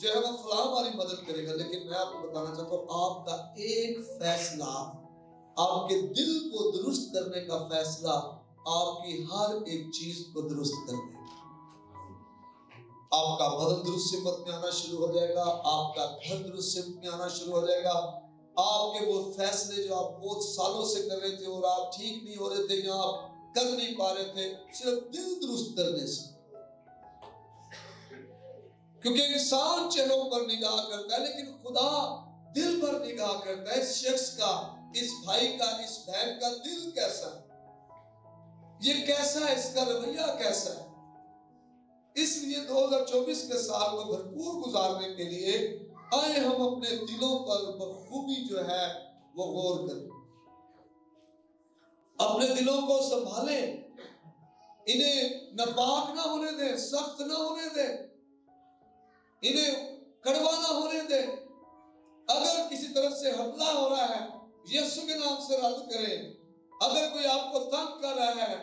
جو ہے وہ فلاں ہماری مدد کرے گا، لیکن میں آپ کو بتانا چاہتا ہوں آپ کا ایک فیصلہ، آپ کے دل کو درست کرنے کا فیصلہ آپ کی ہر ایک چیز کو درست کر دے گا۔ آپ کا بدن درست سمت میں آنا شروع ہو جائے گا، آپ کا گھر درست سمت میں آنا شروع ہو جائے گا، آپ کے وہ فیصلے جو آپ بہت سالوں سے کر رہے تھے اور آپ ٹھیک نہیں ہو رہے تھے یا آپ کر نہیں پا رہے تھے، صرف دل درست کرنے سے۔ کیونکہ انسان چہروں پر نگاہ کرتا ہے لیکن خدا دل پر نگاہ کرتا ہے۔ اس شخص کا، اس بھائی کا، اس بہن کا دل کیسا ہے، یہ کیسا ہے، اس کا رویہ کیسا ہے۔ اس لیے 2024 کے سال کو بھرپور گزارنے کے لیے آئے ہم اپنے دلوں پر بخوبی جو ہے وہ غور کریں، اپنے دلوں کو سنبھالیں، انہیں ناپاک نہ ہونے دیں، سخت نہ ہونے دیں، انہیں کڑوا نہ ہونے دیں۔ اگر کسی طرف سے حملہ ہو رہا ہے یسوع کے نام سے رد کریں۔ اگر کوئی آپ کو تنگ کر رہا ہے،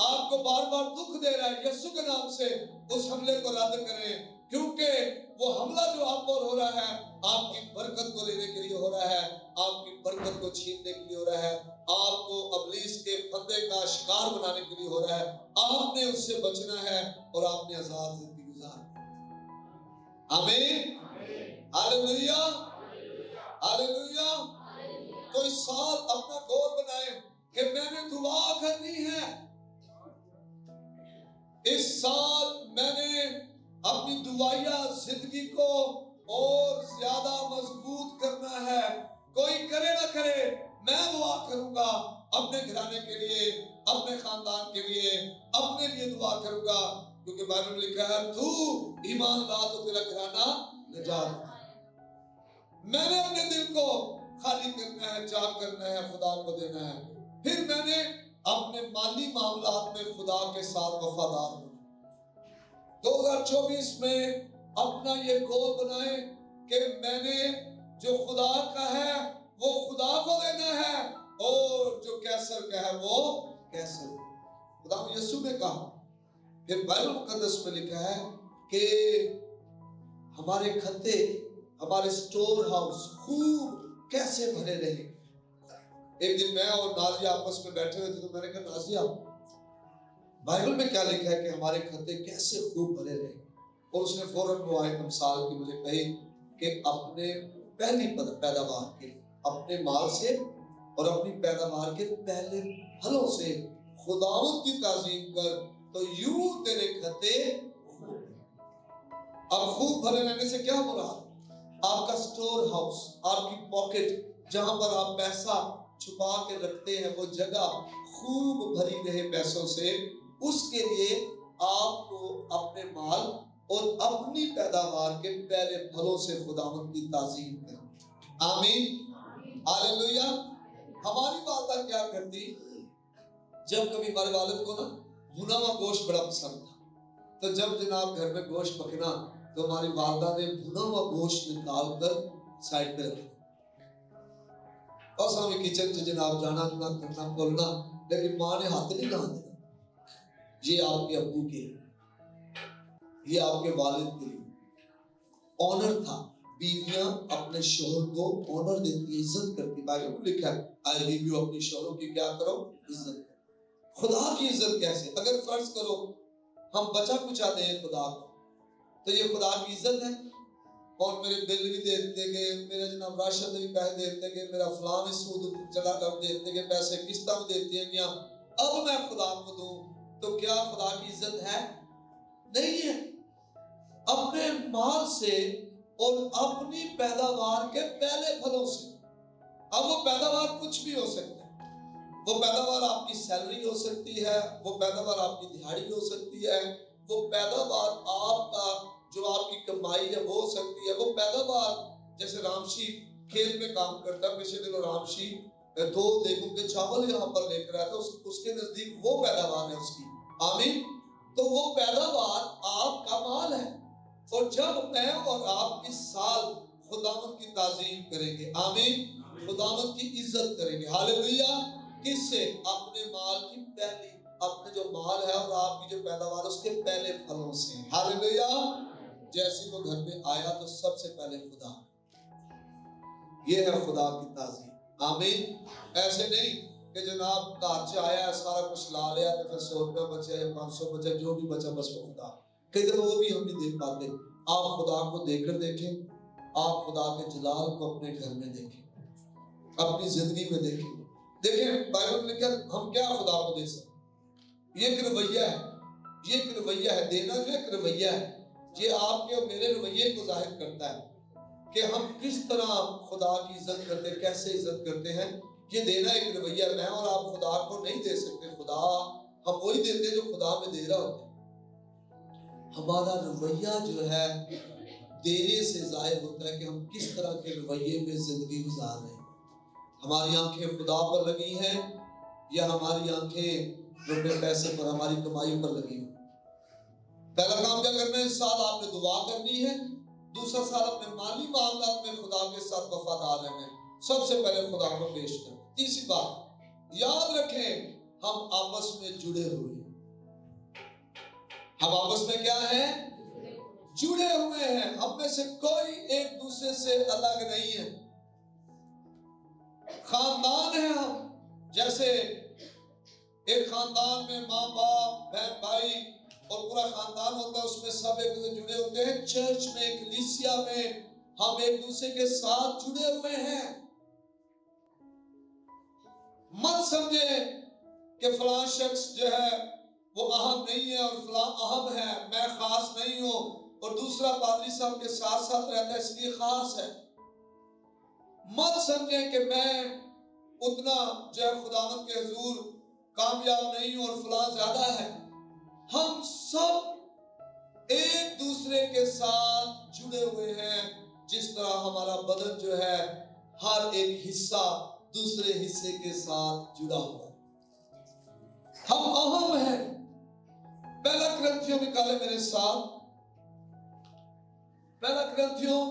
آپ کو بار بار دکھ دے رہا ہے، یسوع کے نام سے اس حملے کو رد کریں، کیونکہ وہ حملہ جو آپ پر ہو رہا ہے آپ کی برکت کو لینے کے لیے ہو رہا ہے، آپ کی برکت کو چھیننے کے لیے ہو رہا ہے، آپ کو ابلیس کے پھندے کا شکار بنانے کے لیے ہو رہا ہے۔ آپ نے اس سے بچنا ہے اور آپ نے آزاد زندگی گزارنی ہے۔ آمین، ہاللیلویہ، ہاللیلویہ۔ تو اس سال اپنا گول بنائیں کہ میں نے دعا کرنی ہے، اس سال میں نے اپنی دعائیا زندگی کو اور زیادہ مضبوط کرنا ہے۔ کوئی کرے نہ کرے، میں دعا کروں گا اپنے گھرانے کے لیے، اپنے خاندان کے لیے، اپنے لیے دعا کروں گا، کیونکہ بائبل میں لکھا ہے تو ایمان لا تو تیرا گھرانہ نجات۔ میں نے اپنے دل کو خالی کرنا ہے، جاگ کرنا ہے، خدا کو دینا ہے۔ پھر میں نے اپنے مالی معاملات میں خدا کے ساتھ وفادار ہونا۔ 2024 میں اپنا یہ گول بنائیں کہ میں نے جو خدا کا ہے وہ خدا کو دینا ہے اور جو کیسر کا ہے وہ کیسر۔ خدا یسوع نے کہا، پھر بائبل مقدس میں لکھا ہے کہ ہمارے کھتے، ہمارے سٹور ہاؤس خوب کیسے بھرے رہے۔ ایک دن میں اور نازیہ آپس میں بیٹھے ہوئے تھے تو میں نے کہا نازیہ بائبل میں کیا لکھا ہے کہ ہمارے کھتے کیسے خوب بھرے رہے، اور اس نے فوراً وہ آیت مثال کی مجھے کہی کہ اپنے پہلی پیداوار کے، اپنے مال سے اور اپنی پیداوار کے پہلے پھلوں سے خداوند کی تعظیم کر تو یوں تیرے کھتے خوب۔ اب خوب بھرے رہنے سے کیا مراد؟ آپ کا سٹور ہاؤس، آپ کی پاکٹ جہاں پر آپ پیسہ چھپا کے رکھتے ہیں، وہ جگہ خوب بھری رہے پیسوں سے، اس کے لیے آپ کو اپنے مال اور اپنی پیداوار کے پہلے پھلوں سے خداوند کی تعظیم کریں۔ آمین، ہاللیلویہ۔ ہماری والدہ کیا کرتی، جب کبھی ہمارے والد کو نا بھنا ہوا گوشت بڑا پسند تھا، تو جب جناب گھر میں گوشت پکنا تو ہماری والدہ نے بھنا ہوا گوشت نکال کر سائڈ پہ رکھا، اور ہمیں کچن سے جناب جانا کرنا کھولنا، لیکن ماں نے ہاتھ نہیں لگانے دینا۔ یہ آپ کے ابو کے لیے، یہ آپ کے والد کے لیے آنر تھا۔ بیویاں اپنے شوہر کو آنر دیتی ہیں، عزت کرتی۔ بائبل میں لکھا ہے اے بیویوں اپنی شوہروں کی کیا کرو، عزت کرو۔ خدا کی عزت کیسے؟ اگر فرض کرو ہم بچا کچا دیں خدا کو تو یہ خدا کی عزت ہے؟ اور میرے بل بھی دیتے گئے، میرے جناب راشد بھی پیسے دیتے گئے، میرا فلاں بھی سود چلا کر دیتے گئے، پیسے قسطیں بھی دیتی ہیں گیا، اب میں خدا کو دوں تو کیا خدا کی عزت ہے؟ نہیں ہے۔ اپنے مال سے اور اپنی پیداوار کے پہلے پھلوں سے، اب وہ پیداوار کچھ بھی ہو سکتا ہے، وہ پیداوار آپ کی سیلری ہو سکتی ہے، وہ پیداوار آپ کی دہاڑی ہو سکتی ہے، وہ پیداوار آپ کا جو آپ کی کمائی ہے وہ ہو سکتی ہے، وہ پیداوار جیسے رامشی کھیت میں کام کرتا ہے، پچھلے دنوں رامشی 2 دیگوں کے چاول یہاں پر لے کر آیا تھا، اس کے نزدیک وہ پیداوار ہے اس کی۔ آمین۔ تو وہ پیداوار آپ کا مال ہے، اور جب میں اور آپ اس سال خداوند کی تعظیم کریں گے، آمین، خداوند کی عزت کریں گے، ہاللیلویہ، کس سے؟ اپنے مال کی پہلی، اپنے جو مال ہے اور آپ کی جو پیداوار اس کے پہلے پھلوں سے، ہاللیلویہ۔ جیسے وہ گھر میں آیا تو سب سے پہلے خدا، یہ ہے خدا کی تعظیم۔ آمین۔ ایسے نہیں کہ جناب گھر سے آیا ہے سارا کچھ لا لیا تو پھر 100 روپے بچے یا 500 بچے، جو بھی بچا بس وہ خدا۔ کئی دفعہ وہ بھی ہم نہیں دیکھ پاتے۔ آپ خدا کو دیکھ کر دیکھیں، آپ خدا کے جلال کو اپنے گھر میں دیکھیں، اپنی زندگی میں دیکھیں۔ دیکھیں بائبل میں لکھا ہم کیا خدا کو دے سکتے، یہ ایک رویہ ہے، یہ ایک رویہ ہے، دینا جو ایک رویہ ہے۔ یہ آپ کے اور میرے رویے کو ظاہر کرتا ہے کہ ہم کس طرح خدا کی عزت کرتے ہیں، کیسے عزت کرتے ہیں۔ یہ دینا ایک رویہ، میں اور آپ خدا کو نہیں دے سکتے، خدا ہم وہی دیتے ہیں جو خدا میں دے رہا ہوتا ہے۔ ہمارا رویہ جو ہے دینے سے ظاہر ہوتا ہے کہ ہم کس طرح کے رویے میں زندگی گزار رہے ہیں۔ ہماری آنکھیں خدا پر لگی ہیں یا ہماری آنکھیں روپے پیسے پر، ہماری کمائی پر لگی ہیں۔ پہلا کام کیا کرنا ہے اس سال؟ آپ نے دعا کرنی ہے۔ دوسرا سال اپنے مالی معاملات میں خدا کے ساتھ وفادار رہنا ہے، سب سے پہلے خدا کو پیش کریں۔ تیسری بات یاد رکھیں، ہم آپس میں جڑے ہوئے ہیں۔ ہم آپس میں کیا ہیں؟ جڑے ہوئے ہیں۔ ہم میں سے کوئی ایک دوسرے سے الگ نہیں ہے، خاندان ہیں ہم۔ جیسے ایک خاندان میں ماں باپ بہن بھائی اور پورا خاندان ہوتا ہے، اس میں سب ایک دوسرے جڑے ہوتے ہیں۔ چرچ میں کلیسیا میں ہم ایک دوسرے کے ساتھ جڑے ہوئے ہیں۔ مت سمجھے کہ فلاں شخص جو ہے وہ اہم نہیں ہے اور فلاں اہم ہے، میں خاص نہیں ہوں، اور دوسرا پادری صاحب کے ساتھ ساتھ رہتا ہے اس لیے خاص ہے۔ مت سمجھیں کہ میں اتنا جو ہے خداوند کے حضور کامیاب نہیں ہوں اور فلاں زیادہ ہے۔ ہم سب ایک دوسرے کے ساتھ جڑے ہوئے ہیں، جس طرح ہمارا بدن جو ہے ہر ایک حصہ دوسرے حصے کے ساتھ جڑا ہوا ہے۔ ہم اہم ہیں۔ پہلا کرنتھیوں نکالے میرے ساتھ، پہلا کرنتھیوں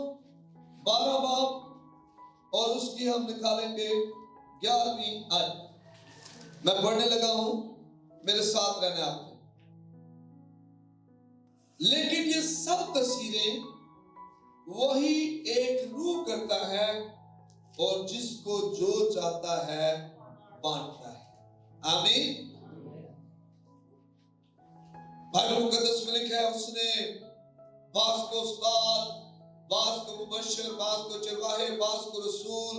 12 باب اور اس کی ہم نکالیں گے 11ویں آیت۔ میں پڑھنے لگا ہوں، میرے ساتھ رہنا آپ نے۔ لیکن یہ سب تصویریں وہی ایک روح کرتا ہے اور جس کو جو چاہتا ہے بانٹتا ہے۔ آمین۔ بائبل مقدس میں لکھا ہے اس نے بعض کو استاد، بعض کو مبشر، بعض کو چرواہے، بعض کو رسول،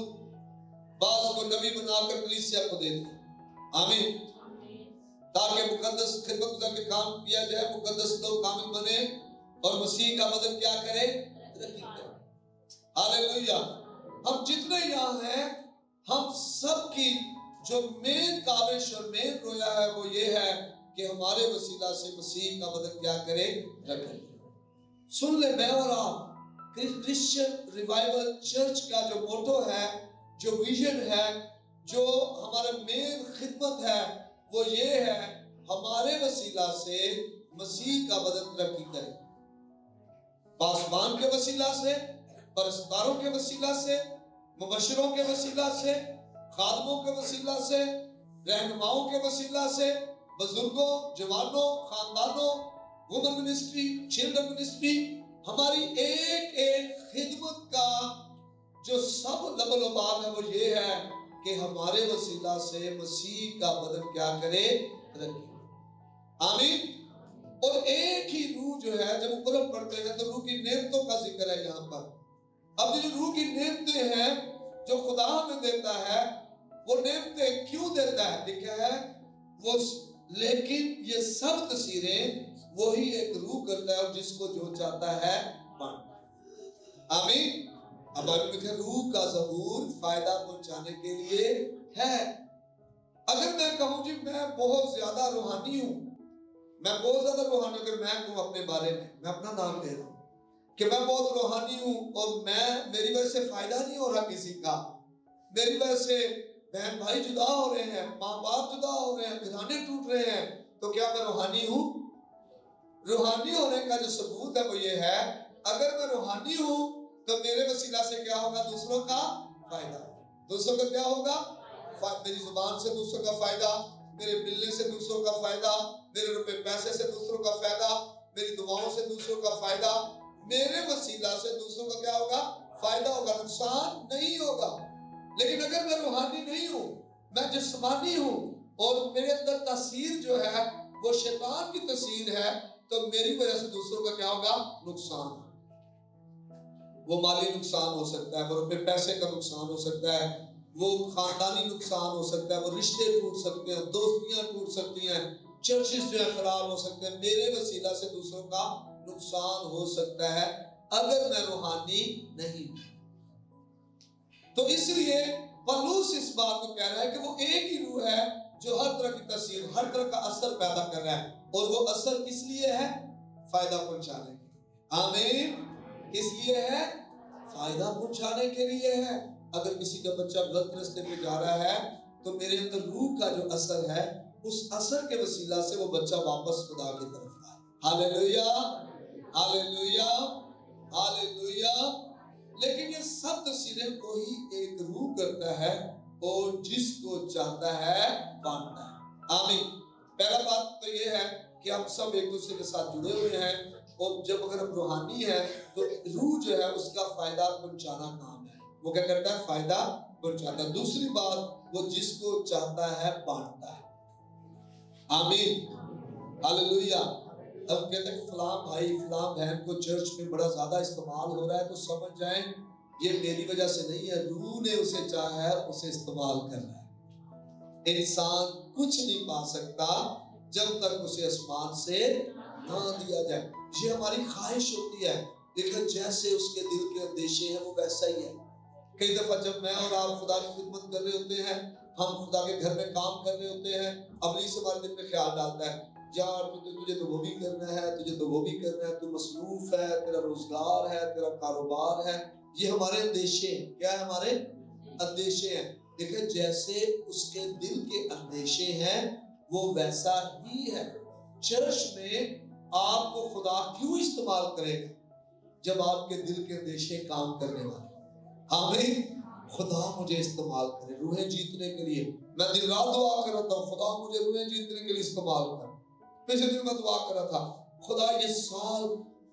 بعض کو نبی بنا کر کلیسیا کو دے دیا۔ آمین۔ تاکہ مقدس خدمت گزار کے کام کیا جائے، مقدس لوگ کامل بنے اور مسیح کا بدن کیا کرے؟ ترقی کرے۔ ہاللیلویہ۔ ہم جتنے یہاں ہیں، ہم سب کی جو مین کاوش اور مین رویا ہے وہ یہ ہے کہ ہمارے وسیلہ سے مسیح کا بدن کیا کرے؟ رکھے۔ سن لے میں اور آپ، کرسچن ریوائول چرچ کا جو موٹو ہے، جو ویژن ہے، جو ہمارا مین خدمت ہے، وہ یہ ہے ہمارے وسیلہ سے مسیح کا بدن ترقی کرے۔ پاسبان کے وسیلہ سے، پرستاروں کے وسیلہ سے، مبشروں کے وسیلہ سے، خادموں کے وسیلہ سے، رہنماؤں کے وسیلہ سے، بزرگوں، جوانوں، خاندانوں، وومن منسٹری، چلڈرن منسٹری، ہماری ایک ایک خدمت کا جو سب لب و لباب ہے وہ یہ ہے کہ ہمارے وسیلہ سے مسیح کا بدن کیا کرے؟ رکھے۔ آمین۔ اور ایک ہی روح جو ہے، جب اوپر ہم پڑھتے ہیں تو روح کی نعمتوں کا ذکر ہے یہاں پر۔ اب جو روح کی نعمتیں ہیں جو خدا ہمیں دیتا ہے، وہ نعمتیں کیوں دیتا ہے؟ لکھا ہے وہ، لیکن یہ سب تصویریں وہی ایک روح کرتا ہے اور جس کو جو چاہتا ہے بانٹتا ہے۔ آمین۔ اب آپ لکھے روح کا ظہور فائدہ پہنچانے کے لیے ہے۔ اگر میں کہوں جی میں بہت زیادہ روحانی ہوں، میں بہت زیادہ روحانی، اگر میں کہوں اپنے بارے میں اپنا نام لے رہا ہوں کہ میں بہت روحانی ہوں اور میری وجہ سے فائدہ نہیں ہو رہا کسی کا، میری وجہ سے بہن بھائی جدا ہو رہے ہیں، ماں باپ جدا ہو رہے ہیں، گھرانے ٹوٹ رہے ہیں، تو کیا میں روحانی ہوں؟ روحانی ہونے کا جو ثبوت ہے وہ یہ ہے، اگر میں روحانی ہوں تو میرے وسیلہ سے کیا ہوگا؟ دوسروں کا فائدہ۔ دوسروں کا کیا ہوگا؟ میری زبان سے دوسروں کا فائدہ، میرے ملنے سے دوسروں کا فائدہ، میرے روپے پیسے سے دوسروں کا فائدہ، میری دعاؤں سے دوسروں کا فائدہ، میرے وسیلہ سے دوسروں کا کیا ہوگا؟ فائدہ ہوگا، نقصان نہیں ہوگا۔ لیکن اگر میں روحانی نہیں ہوں، میں جسمانی ہوں اور میرے اندر تاثیر جو ہے وہ شیطان کی تاثیر ہے، تو میری وجہ سے دوسروں کا کیا ہوگا؟ نقصان۔ وہ مالی نقصان ہو سکتا ہے، وہ اپنے پیسے کا نقصان ہو سکتا ہے، وہ خاندانی نقصان ہو سکتا ہے، وہ رشتے ٹوٹ سکتے ہیں، دوستیاں ٹوٹ سکتی ہیں، چرچز جو ہے خراب ہو سکتے ہیں، میرے وسیلہ سے دوسروں کا نقصان ہو سکتا ہے اگر میں روحانی نہیں ہوں۔ تو اس لیے پولس اس بات کو کہہ رہا ہے کہ وہ ایک ہی روح ہے جو ہر طرح کی تاثیر، ہر طرح کا اثر پیدا کر رہا ہے، اور وہ اثر کس لیے ہے؟ فائدہ پہنچانے کے لیے۔ آمین۔ کس لیے ہے؟ فائدہ پہنچانے کے لیے ہے۔ اگر کسی کا بچہ غلط راستے پہ جا رہا ہے تو میرے اندر روح کا جو اثر ہے، اس اثر کے وسیلہ سے وہ بچہ واپس خدا کی طرف آئے۔ ہاللیلویہ، ہاللیلویہ، ہاللیلویہ۔ لیکن یہ سب تفسیریں وہی ایک روح کرتا ہے اور جس کو چاہتا ہے بانٹتا ہے۔ آمین۔ پہلا بات تو یہ ہے کہ ہم سب ایک دوسرے کے ساتھ جڑے ہوئے ہیں، اور جب اگر ہم روحانی ہیں تو روح جو ہے اس کا فائدہ پہنچانا کام ہے۔ وہ کیا کرتا ہے؟ فائدہ پہنچاتا ہے۔ دوسری بات، وہ جس کو چاہتا ہے بانٹتا ہے۔ آمین، ہاللیلویہ۔ اب کہتے ہیں فلاں بھائی فلاں بہن کو چرچ میں بڑا زیادہ استعمال ہو رہا ہے، تو سمجھ جائیں یہ میری وجہ سے نہیں ہے، روح نے اسے چاہا ہے، اسے استعمال کر رہا ہے۔ انسان کچھ نہیں پا سکتا جب تک اسے آسمان سے نہ دیا جائے۔ یہ ہماری خواہش ہوتی ہے، لیکن جیسے اس کے دل کے اندیشے ہیں وہ ویسا ہی ہے۔ کئی دفعہ جب میں اور آپ خدا کی خدمت کر رہے ہوتے ہیں، ہم خدا کے گھر میں کام کر رہے ہوتے ہیں، ابلیس ہمارے دل میں خیال ڈالتا ہے، یار تجھے تو وہ بھی کرنا ہے، تجھے تو وہ بھی کرنا ہے، تو مصروف ہے، تیرا روزگار ہے، تیرا کاروبار ہے۔ یہ ہمارے اندیشے ہیں۔ کیا ہے؟ ہمارے اندیشے ہیں۔ دیکھیں جیسے اس کے دل کے اندیشے ہیں وہ ویسا ہی ہے۔ چرچ میں آپ کو خدا کیوں استعمال کرے گا؟ جب آپ کے دل کے اندیشے کام کرنے والے۔ آمین۔ خدا مجھے استعمال کرے روحیں جیتنے کے لیے۔ میں دن رات دعا کر رہا تھا، خدا مجھے روحیں جیتنے کے لیے استعمال کر۔ پچھلے دن میں دعا کر رہا تھا، خدا یہ سال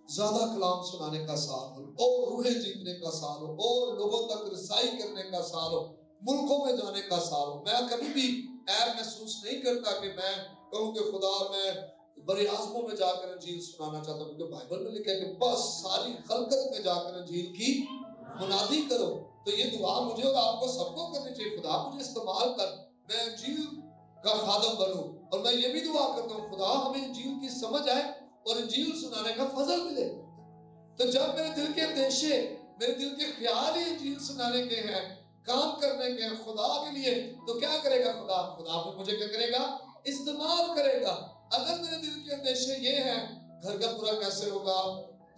زیادہ کلام سنانے کا سال ہو، اور روحیں جیتنے کا سال ہو، اور لوگوں تک رسائی کرنے کا سال ہو، ملکوں میں جانے کا سال ہو۔ میں کبھی بھی عیب محسوس نہیں کرتا کہ میں کہوں کہ خدا میں بڑے اعظموں میں جا کر انجیل سنانا چاہتا ہوں، کیونکہ بائبل میں لکھا ہے کہ بس ساری خلقت میں جا کر انجیل کی منادی کرو۔ تو یہ دعا مجھے اور آپ کو سب کو کرنی چاہیے، خدا مجھے استعمال کر، میں انجیل کا خادم بنوں۔ اور میں یہ بھی دعا کرتا ہوں خدا ہمیں انجیل کی سمجھ آئے اور انجیل سنانے کا فضل ملے۔ تو جب میرے دل کے اندیشے، میرے دل کے خیال ہی انجیل سنانے کے ہیں، کام کرنے کے ہیں خدا کے لیے، تو کیا کرے گا خدا؟ خدا پھر مجھے کیا کرے گا؟ استعمال کرے گا۔ اگر میرے دل کے اندیشے یہ ہیں، گھر کا پورا کیسے ہوگا،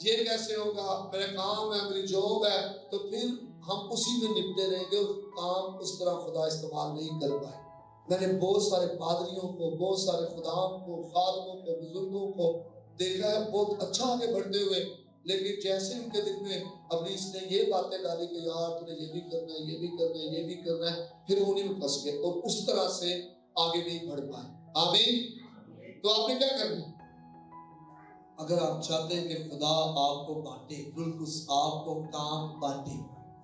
یہ کیسے ہوگا، میرے کام ہے، میری جاب ہے، تو پھر ہم اسی میں نپٹے رہیں گے، کام اس طرح خدا استعمال نہیں کر پائے۔ میں نے بہت سارے پادریوں کو، بہت سارے خدام کو، خادموں کو، بزرگوں کو دیکھا ہے بہت اچھا آگے بڑھتے ہوئے، لیکن جیسے ان کے دل میں ابلیس نے یہ باتیں ڈالی کہ یار تو نے یہ بھی کرنا ہے، یہ بھی کرنا ہے، یہ بھی کرنا ہے، پھر انہیں میں پھنس گئے اور اس طرح سے آگے نہیں بڑھ پائے۔ آمین۔ تو آپ نے کیا کرنا ہے؟ اگر آپ چاہتے ہیں کہ خدا آپ کو بانٹے، روح القدس آپ کو کام بانٹے،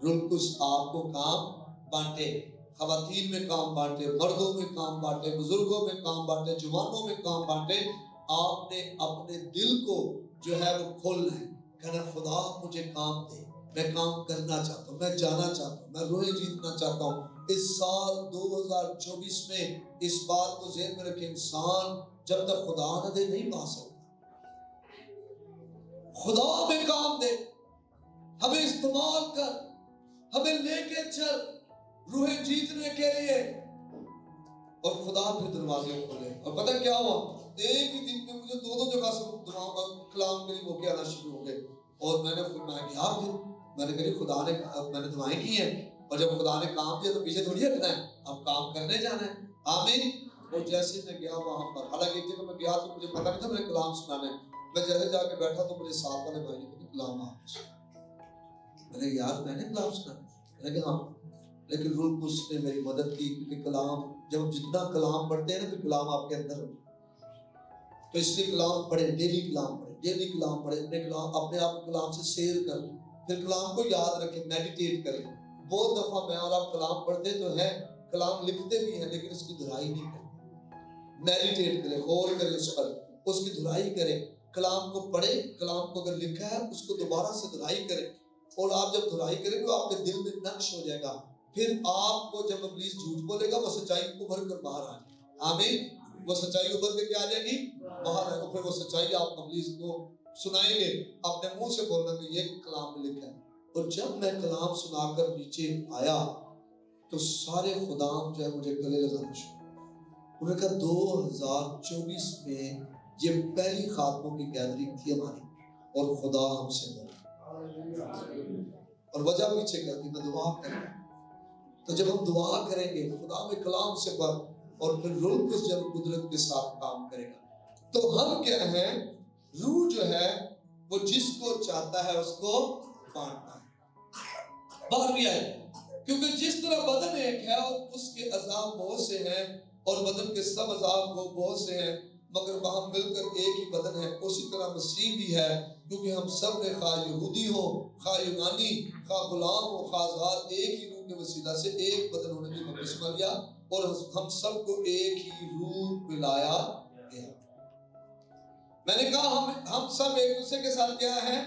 روح القدس آپ کو کام بانٹے، خواتین میں کام بانٹے، مردوں میں کام بانٹے، بزرگوں میں کام بانٹے، جوانوں میں کام بانٹے، آپ نے اپنے دل کو جو ہے وہ کھولنا ہے، کہنا خدا مجھے کام دے، میں کام کرنا چاہتا ہوں، میں جانا چاہتا ہوں، میں روحیں جیتنا چاہتا ہوں۔ اس سال 2024 میں اس بات کو ذہن میں رکھیں، انسان جب تک خدا نہ دے نہیں پا سکتا۔ خدا ہمیں کام دے، ہمیں استعمال کر، ہمیں لے کے چل روحیں جیتنے کے لیے، اور خدا پھر دروازے کھولے۔ اور پتہ کیا ہوا؟ ایک ہی دن میں مجھے دو جگہ سے کلام کے لیے موقع آنا شروع ہو گئے، اور میں نے گیا، میں نے کہا خدا نے، میں نے دعائیں کی ہیں، اور جب خدا نے کام دیا تو پیچھے تھوڑی ہٹنا ہے، اب کام کرنے جانا ہے۔ آمین۔ اور جیسے میں گیا وہاں پر، حالانکہ ایک جگہ میں گیا تو مجھے پتہ نہیں تھا میں نے کلام سنانا ہے، میں جیسے جا کے بیٹھا تو مجھے ساتھ والے بھائی نے کہا کلام آپ سنا۔ میں نے یار میں نے کلام سنا، میں نے کہا ہاں، لیکن روح القدس نے میری مدد کی، کیونکہ کلام جب جتنا کلام پڑھتے ہیں نا پھر کلام آپ کے اندر تو اس لیے کلام پڑھے، ڈیلی کلام پڑھے، ڈیلی کلام پڑھے، اپنے آپ کلام سے سیر کر لیں، پھر کلام کو یاد رکھیں، میڈیٹیٹ کریں۔ بہت دفعہ میں اور آپ کلام پڑھتے تو ہیں، کلام لکھتے بھی ہیں، لیکن اس کی دہرائی نہیں کرتے۔ میڈیٹیٹ کریں، غور کریں اس پر، اس کی دہرائی کریں، کلام کو پڑھیں، کلام کو اگر لکھا ہے اس کو دوبارہ سے دہرائی کریں، اور آپ جب دہرائی کریں گے آپ کے دل میں نقش ہو جائے گا۔ پھر آپ کو جب ابلیس جھوٹ بولے گا وہ سچائی کو بھر کر باہر آ جائے گا۔ آمین۔ وہ سچائی کو بھر کے کیا آ جائے گی؟ باہر آئے گا۔ پھر وہ سچائی آپ ابلیس کو سنائیں گے، اپنے منہ سے بولنا کہ یہ کلام میں لکھا ہے۔ اور جب میں کلام سنا کر نیچے آیا تو سارے خدام جو ہے مجھے گلے لگانا شروع، انہوں نے کہا 2024 میں یہ پہلی خاتموں کی گیدرنگ تھی ہماری، اور خدا ہم سے بولا۔ اور وجہ پیچھے کیا تھی؟ میں دعا کروں۔ تو جب ہم دعا کریں گے خدا میں کلام سے پر، اور پھر روح القدس جب قدرت کے ساتھ کام کرے گا، تو ہم کیا ہیں؟ روح جو ہے وہ جس کو چاہتا ہے اس کو بانٹتا ہے، باہر بھی آئے، کیونکہ جس طرح بدن ایک ہے اور اس کے اعضاء بہت سے ہیں، اور بدن کے سب اعضاء کو بہت سے ہیں، مگر وہاں مل کر ایک ہی بدن ہے، اسی طرح مسیح بھی ہے، کیونکہ ہم سب نے خواہ یہودی ہو، خواہ یونانی، خواہ غلام ہو، خواہ آزاد، ایک ہی روح کے وسیلہ سے ایک بدن ہونے کی بپتسمہ لیا، اور ہم سب کو ایک ہی روح پلایا گیا۔ میں نے کہا ہم سب ایک دوسرے کے ساتھ کیا ہیں؟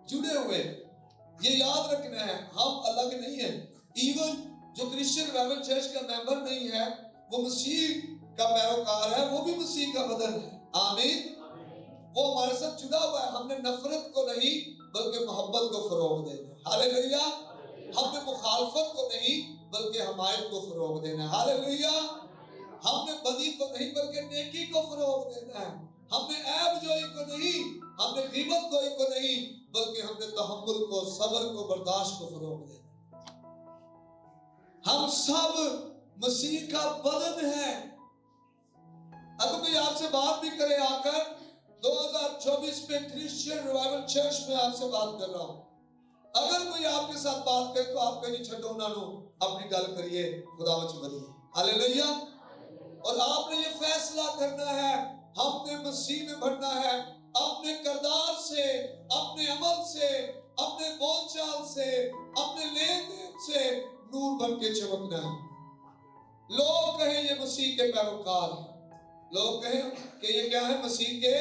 جڑے ہوئے۔ یہ یاد رکھنا ہے، ہم الگ نہیں ہیں۔ ایون جو کرسچن ریوائول چرچ کا ممبر نہیں ہے، وہ مسیح کا پیروکار ہے، وہ بھی مسیح کا بدن ہے۔ آمین۔ وہ ہمارے ساتھ جڑا ہوا ہے۔ ہم نے نفرت کو نہیں بلکہ محبت کو فروغ دینا ہے۔ ہاللیلویہ۔ ہم نے مخالفت کو نہیں بلکہ حمایت کو فروغ دینا ہے۔ ہاللیلویہ۔ ہم نے بدی کو نہیں بلکہ نیکی کو فروغ دینا ہے۔ ہم نے عیب جوئی کو نہیں، ہم نے غیبت گوئی کو نہیں، بلکہ ہم نے تحمل کو، صبر کو، برداشت کو فروغ دینا ہے۔ ہم سب مسیح کا بدن ہے۔ اگر کوئی آپ سے بات بھی کرے آ کر 2024 میں کرسچین ریوائول چرچ میں آپ سے بات کر رہا ہوں، اگر کوئی آپ کے ساتھ بات کرے تو آپ کہیں چھٹو نہ لو، اپنی گل کریے، خدا وچ بنیے۔ ہاللیلویہ۔ اور آپ نے یہ فیصلہ کرنا ہے، ہم نے مسیح میں بڑھنا ہے، اپنے کردار سے، اپنے عمل سے، اپنے بول چال سے، اپنے لین دین سے نور بن کے چمکنا ہے۔ لوگ کہیں یہ مسیح کے پیروکار ہیں، لوگ کہیں کہ یہ کیا ہے؟ مسیح کے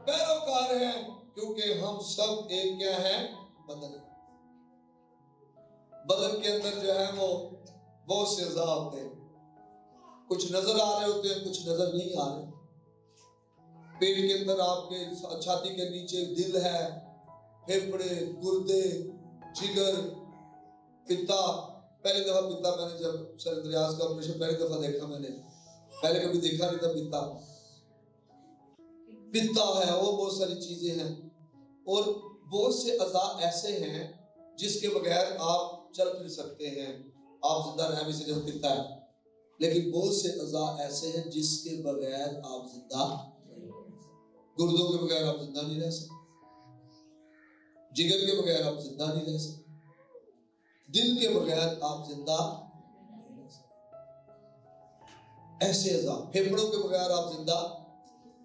پیروکار ہیں، کیونکہ ہم سب ایک کیا ہیں؟ بدن۔ بدن کے اندر جو ہے وہ بہت سے اعضاء ہوتے ہیں، کچھ نظر آ رہے ہوتے ہیں، کچھ نظر نہیں آ رہے۔ پیٹ کے اندر آپ کے چھاتی کے نیچے دل ہے، پھیپھڑے، گردے، جگر، پتا۔ پہلی دفعہ پتا میں نے جب سر اندریاس کا آپریشن پہلی دفعہ دیکھا، میں نے پہلے کبھی دیکھا نہیں تھا۔ پتا ہے، وہ بہت ساری چیزیں ہیں، اور بہت سے اعضاء ایسے ہیں جس کے بغیر آپ چل پھر سکتے ہیں، آپ زندہ رہ بھی سکتے ہیں، پتا ہے، لیکن بہت سے اعضاء ایسے ہیں جس کے بغیر آپ زندہ نہیں۔ گردوں کے بغیر آپ زندہ نہیں رہ سکتے، جگر کے بغیر آپ زندہ نہیں رہ سکتے، دل کے بغیر آپ زندہ نہیں رہ سکتے۔ ایسے اعضاء، پھیپھڑوں کے بغیر آپ زندہ،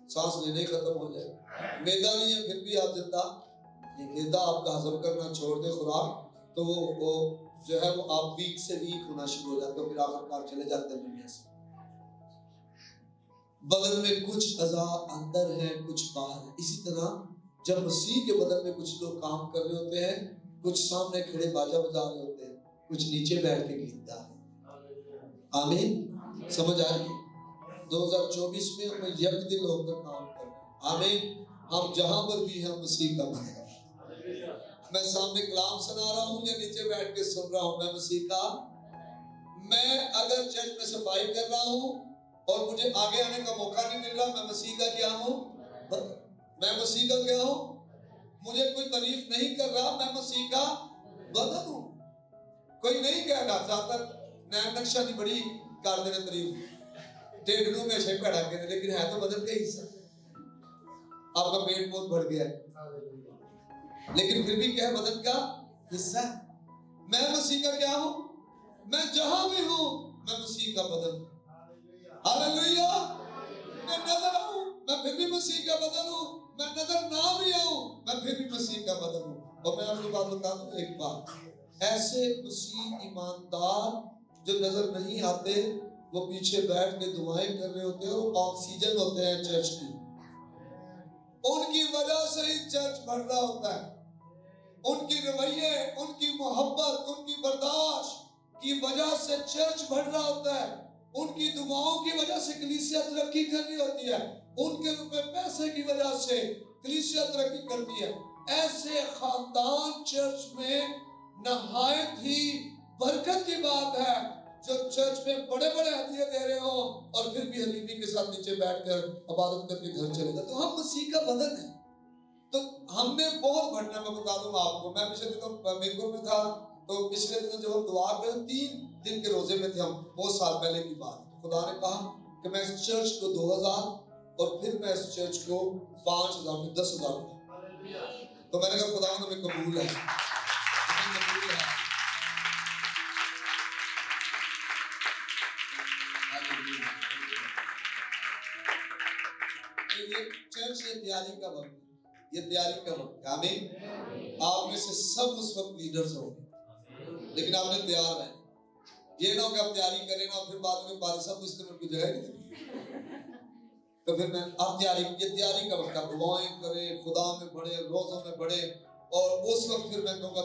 سانس لینے ہی ختم ہو جائے، معدہ نہیں ہے پھر بھی آپ زندہ، یہ معدہ آپ کا ہضم کرنا چھوڑ دے خوراک تو وہ جو ہے وہ آپ ویک سے ویک ہونا شروع ہو جاتے ہیں، پھر آخرکار چلے جاتے ہیں دنیا سے۔ بدن میں کچھ اعضاء اندر ہیں، کچھ باہر ہیں۔ اسی طرح جب مسیح کے بدن میں کچھ لوگ کام کر رہے ہوتے ہیں، کچھ سامنے کھڑے باجا بجا رہے ہوتے ہیں، کچھ نیچے بیٹھ کے گیت گا رہے ہیں۔ آمین۔ سمجھ آ رہی ہے؟ 2024 میں ہم یک دل ہو کر کام کر رہے ہیں۔ آمین۔ ہم جہاں پر بھی ہیں مسیح کا بدن۔ میں سامنے کلام سنا رہا ہوں یا نیچے بیٹھ کے سن رہا ہوں، میں مسیح کا۔ میں اگر چرچ میں صفائی کر رہا ہوں اور مجھے آگے آنے کا موقع نہیں مل رہا، میں مسیح کا کیا ہوں؟ میں مسیح کا کیا ہوں؟ مجھے کوئی تعریف نہیں کر رہا، میں مسیح کا بدن ہوں۔ کوئی نہیں کہہ رہا، زیادہ تر نین نقشہ نہیں بڑی کر دینے تعریف، ٹیڈنوں میں شے پیڑا کے، لیکن ہے تو بدن کا حصہ۔ آپ کا پیٹ بہت بڑھ گیا ہے لیکن پھر بھی کیا ہے؟ بدن کا حصہ ہے۔ میں مسیح کا کیا ہوں؟ میں جہاں بھی ہوں میں مسیح کا بدن ہوں۔ ہاللیلویہ۔ میں نظر آؤں میں پھر بھی مسیح کا بدن ہوں، میں نظر نہ بھی آؤں میں پھر بھی مسیح کا بدن ہوں۔ اور میں آپ کو بات بتا دوں ایک بات، ایسے مسیح ایماندار جو نظر نہیں آتے وہ پیچھے بیٹھ کے دعائیں کر رہے ہوتے ہیں اور آکسیجن ہوتے ہیں چرچ کی، ان کی وجہ سے ہی چرچ بڑھ رہا ہوتا ہے، ان کی رویے، ان کی محبت، ان کی برداشت کی وجہ سے چرچ بڑھ رہا ہوتا ہے، ان کی دعاؤں کی وجہ سے کلیسیا ترقی کر رہی ہوتی ہے، ان کے روپے پیسے کی وجہ سے کلیسیا ترقی کرتی ہے۔ ایسے خاندان چرچ میں نہایت ہی برکت کی بات ہے، جو چرچ میں بڑے بڑے ہدیے دے رہے ہوں اور پھر بھی حلیمی کے ساتھ نیچے بیٹھ کر عبادت کر کے گھر چلے گا۔ تو ہم مسیح کا بدن ہیں، تو ہم نے بہت بڑھنا۔ میں بتا دوں آپ کو، میں پچھلے دنوں میرکو میں تھا، تو پچھلے دنوں جب ہم دعا کریں 3 دن کے روزے میں تھے ہم، بہت سال پہلے کی بات، خدا نے کہا کہ میں اس چرچ کو 2000 اور پھر میں اس چرچ کو 5000 میں 10,000 تو میں نے کہا خدا ہمیں قبول ہے، ہمیں قبول ہے۔ یہ چرچ یہ تیاری کا وقت ہے، یہ تیاری کا وقت ہے۔ آمین۔ آپ میں سے سب اس وقت لیڈرز ہوں گے، لیکن آپ نے تیار رہنا۔ یہ نہ ہو کہ آپ تیاری کریں نا پھر بعد میں بارش صاحب اس طرح کی جگہ نہیں، تو پھر میں آپ تیاری، یہ تیاری کا وقت ہے، دعائیں کریں، خدا میں بڑھے، روزوں میں بڑھے، اور اس وقت پھر میں کہوں گا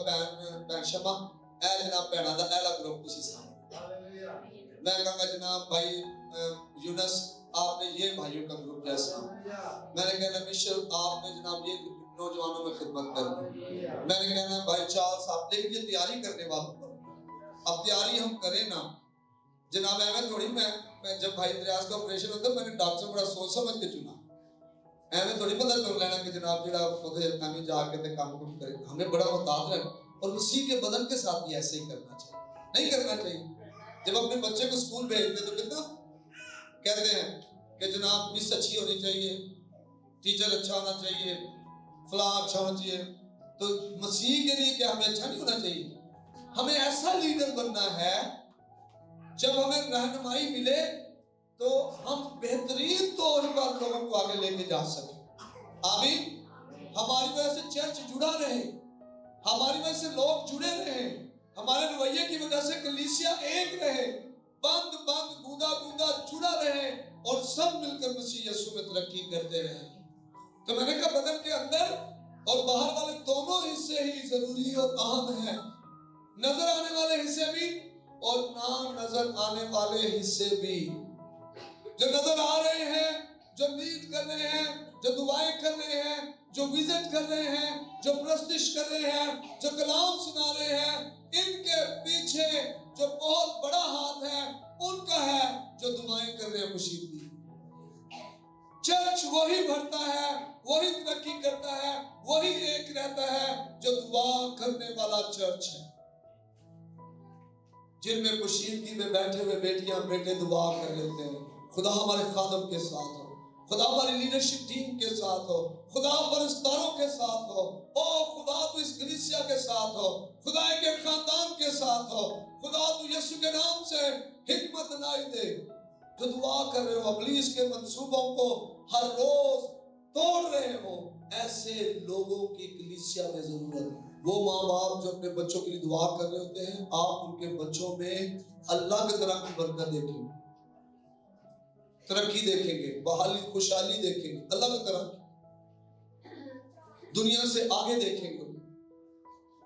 بہن شمع اے جناب بہنا دا اہلا گروپ کسی سامنے، میں کہوں گا جناب بھائی یونس آپ نے یہ بھائیوں کا گروپ جیسا، میں نے کہنا مشل آپ نے جناب یہ نوجوانوں میں خدمت کرنی، میں نے کہنا بھائی چارلز صاحب، لیکن یہ تیاری کرنے والوں پر اب تیاری ہم کریں نا جناب۔ ایویں تھوڑی میں جب بھائی دریاز کا آپریشن ہوتا میں نے ڈاکٹر بڑا سوچ سمجھ کے چنا، ایویں تھوڑی پتہ کر لینا کہ جناب جڑا خود ہمیں جا کے تے کام کرے، ہمیں بڑا محتاط رہنا، اور مسیح کے بدن کے ساتھ بھی ایسے ہی کرنا چاہیے، نہیں کرنا چاہیے۔ جب اپنے بچے کو اسکول بھیجتے تو کتنا کہتے ہیں کہ جناب مس اچھی ہونی چاہیے، ٹیچر اچھا ہونا چاہیے، فلاں اچھا ہونا چاہیے، تو مسیح کے لیے کیا ہمیں اچھا نہیں ہونا چاہیے؟ ہمیں ایسا لیڈر بننا ہے جب ہمیں رہنمائی ملے تو ہم بہترین طور پر لوگوں کو آگے لے کے جا سکیں۔ آمین۔ ہماری وجہ سے چرچ جڑا رہے، ہماری وجہ سے لوگ جڑے رہے، ہمارے رویے کی وجہ سے کلیسیا ایک رہے، بند بند گودا گودا جڑا رہے، اور سب مل کر مسیح یسوع میں ترقی کرتے رہے۔ تو میں نے کہا بدن کے اندر اور باہر والے دونوں حصے ہی ضروری اور اہم ہیں، نظر آنے والے حصے بھی اور نہ نظر آنے والے حصے بھی۔ جو نظر آ رہے ہیں، جو لیڈ کر رہے ہیں، جو دعائیں کر رہے ہیں، جو وزٹ کر رہے ہیں، جو پرستش کر رہے ہیں، جو کلام سنا رہے ہیں، ان کے پیچھے جو بہت بڑا ہاتھ ہے ان کا ہے جو دعائیں کر رہے ہیں مشیدی۔ چرچ وہی بڑھتا ہے، وہی ترقی کرتا ہے، وہی ایک رہتا ہے جو دعا کرنے والا چرچ ہے، جن میں کشیدگی میں بیٹھے ہوئے بیٹیاں بیٹے دعا کر رہے ہوتے ہیں خدا ہمارے خادم کے ساتھ ہو، خدا ہماری لیڈرشپ ٹیم کے ساتھ ہو، خدا پرستاروں کے ساتھ ہو، او خدا تو اس کلیسیا کے ساتھ ہو، خدا کے خاندان کے ساتھ ہو، خدا تو یسوع کے نام سے حکمت عنائی دے۔ جو دعا کر رہے ہو، ابلیس کے منصوبوں کو ہر روز توڑ رہے ہو، ایسے لوگوں کی کلیسیا میں ضرورت ہے۔ وہ ماں باپ جو اپنے بچوں کے لیے دعا کر رہے ہوتے ہیں، آپ ان کے بچوں میں اللہ کی طرح کی برکت دیکھیں گے، ترقی دیکھیں گے، بحالی خوشحالی دیکھیں گے، اللہ کی طرح دنیا سے آگے دیکھیں گے،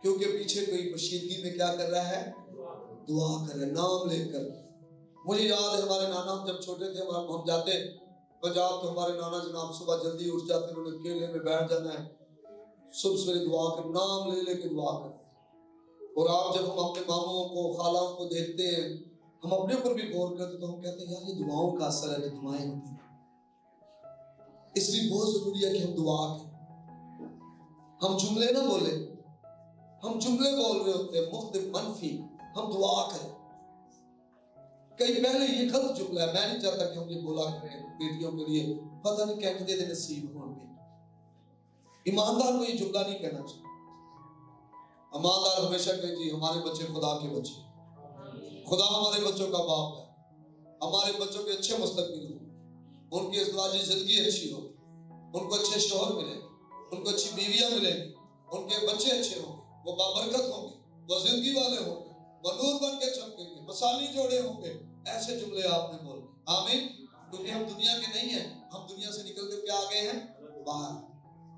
کیونکہ پیچھے کوئی کشیدگی میں کیا کر رہا ہے؟ دعا کر رہا ہے، نام لے کر۔ مجھے یاد ہے ہمارے نانا جب چھوٹے تھے ہم جاتے پنجاب، تو ہمارے نانا جناب صبح جلدی اٹھ جاتے، انہوں نے کیلے میں بیٹھ جانا ہے، صبح سویرے دعا کر، نام لے لے کے دعا کر۔ اور آپ جب ہم اپنے ماموں کو خالوں کو دیکھتے ہیں، ہم اپنے اوپر بھی غور کرتے تو ہم کہتے ہیں یار یہ دعاؤں کا اثر ہے جو دعائیں ہوتی ہیں، اس لیے بہت ضروری ہے کہ ہم دعا کریں، ہم جملے نہ بولیں، ہم جملے بول رہے ہوتے ہیں مختلف منفی، ہم دعا کریں۔ کئی پہلے یہ غلط جملہ ہے، میں نہیں چاہتا کہ ہم یہ بولا کریں بیٹیوں کے لیے، پتہ نہیں کہتے دے نصیب ہوں گے۔ ایماندار کو یہ جملہ نہیں کہنا چاہیے۔ ایماندار ہمیشہ کہیں جی ہمارے بچے خدا کے بچے، خدا ہمارے بچوں کا باپ ہے، ہمارے بچوں کے اچھے مستقبل ہوں، ان کی ازدواجی زندگی اچھی ہو، ان کو اچھے شوہر ملے، ان کو اچھی بیویاں ملیں گی، ان کے بچے اچھے ہوں گے، وہ بابرکت ہوں گے، وہ زندگی والے ہوں گے، وہ نور بن کے چمکیں گے، مثالی جوڑے ہوں گے. ایسے جملے آپ نے بولے. آمین. کیونکہ ہم دنیا کے نہیں ہیں، ہم دنیا سے نکل کر کے آ گئے ہیں باہر.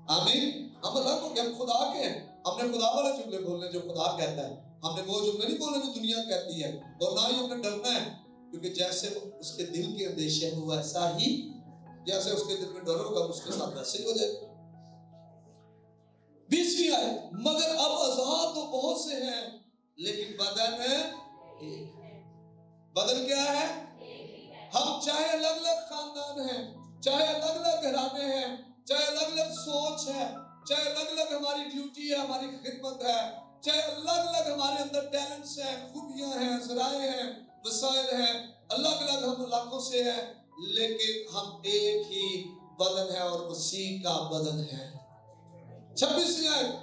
آمین. ہم اللہ کو کہ ہم خدا کے ہیں، ہم نے خدا والے جملے بولنے جو خدا کہتا ہے. ہم نے وہ جملے نہیں بولنے جو دنیا کہتی ہے. اور نہ ہی ہم نے ڈرنا ہے، کیونکہ جیسے اس کے دل کے اندیشے ہیں وہ ایسا ہی، جیسے اس کے دل میں ڈر ہوگا اس کے ساتھ ویسے ہی ہو جائے. 20ویں آیت. مگر اب اعضاء تو بہت سے ہیں لیکن بدن ایک. بدن کیا ہے؟ ہم چاہے الگ الگ خاندان ہیں، چاہے الگ الگ گھرانے ہیں، چاہے الگ الگ سوچ ہے، چاہے الگ الگ ہماری ڈیوٹی ہے، ہماری خدمت ہے، چاہے الگ الگ ہمارے اندر ٹیلنٹس ہیں، خوبیاں ہیں، ذرائع ہیں، وسائل ہیں، الگ الگ ہم علاقوں سے ہیں، لیکن ہم ایک ہی بدن ہے اور مسیح کا بدن ہے. 26ویں آیت.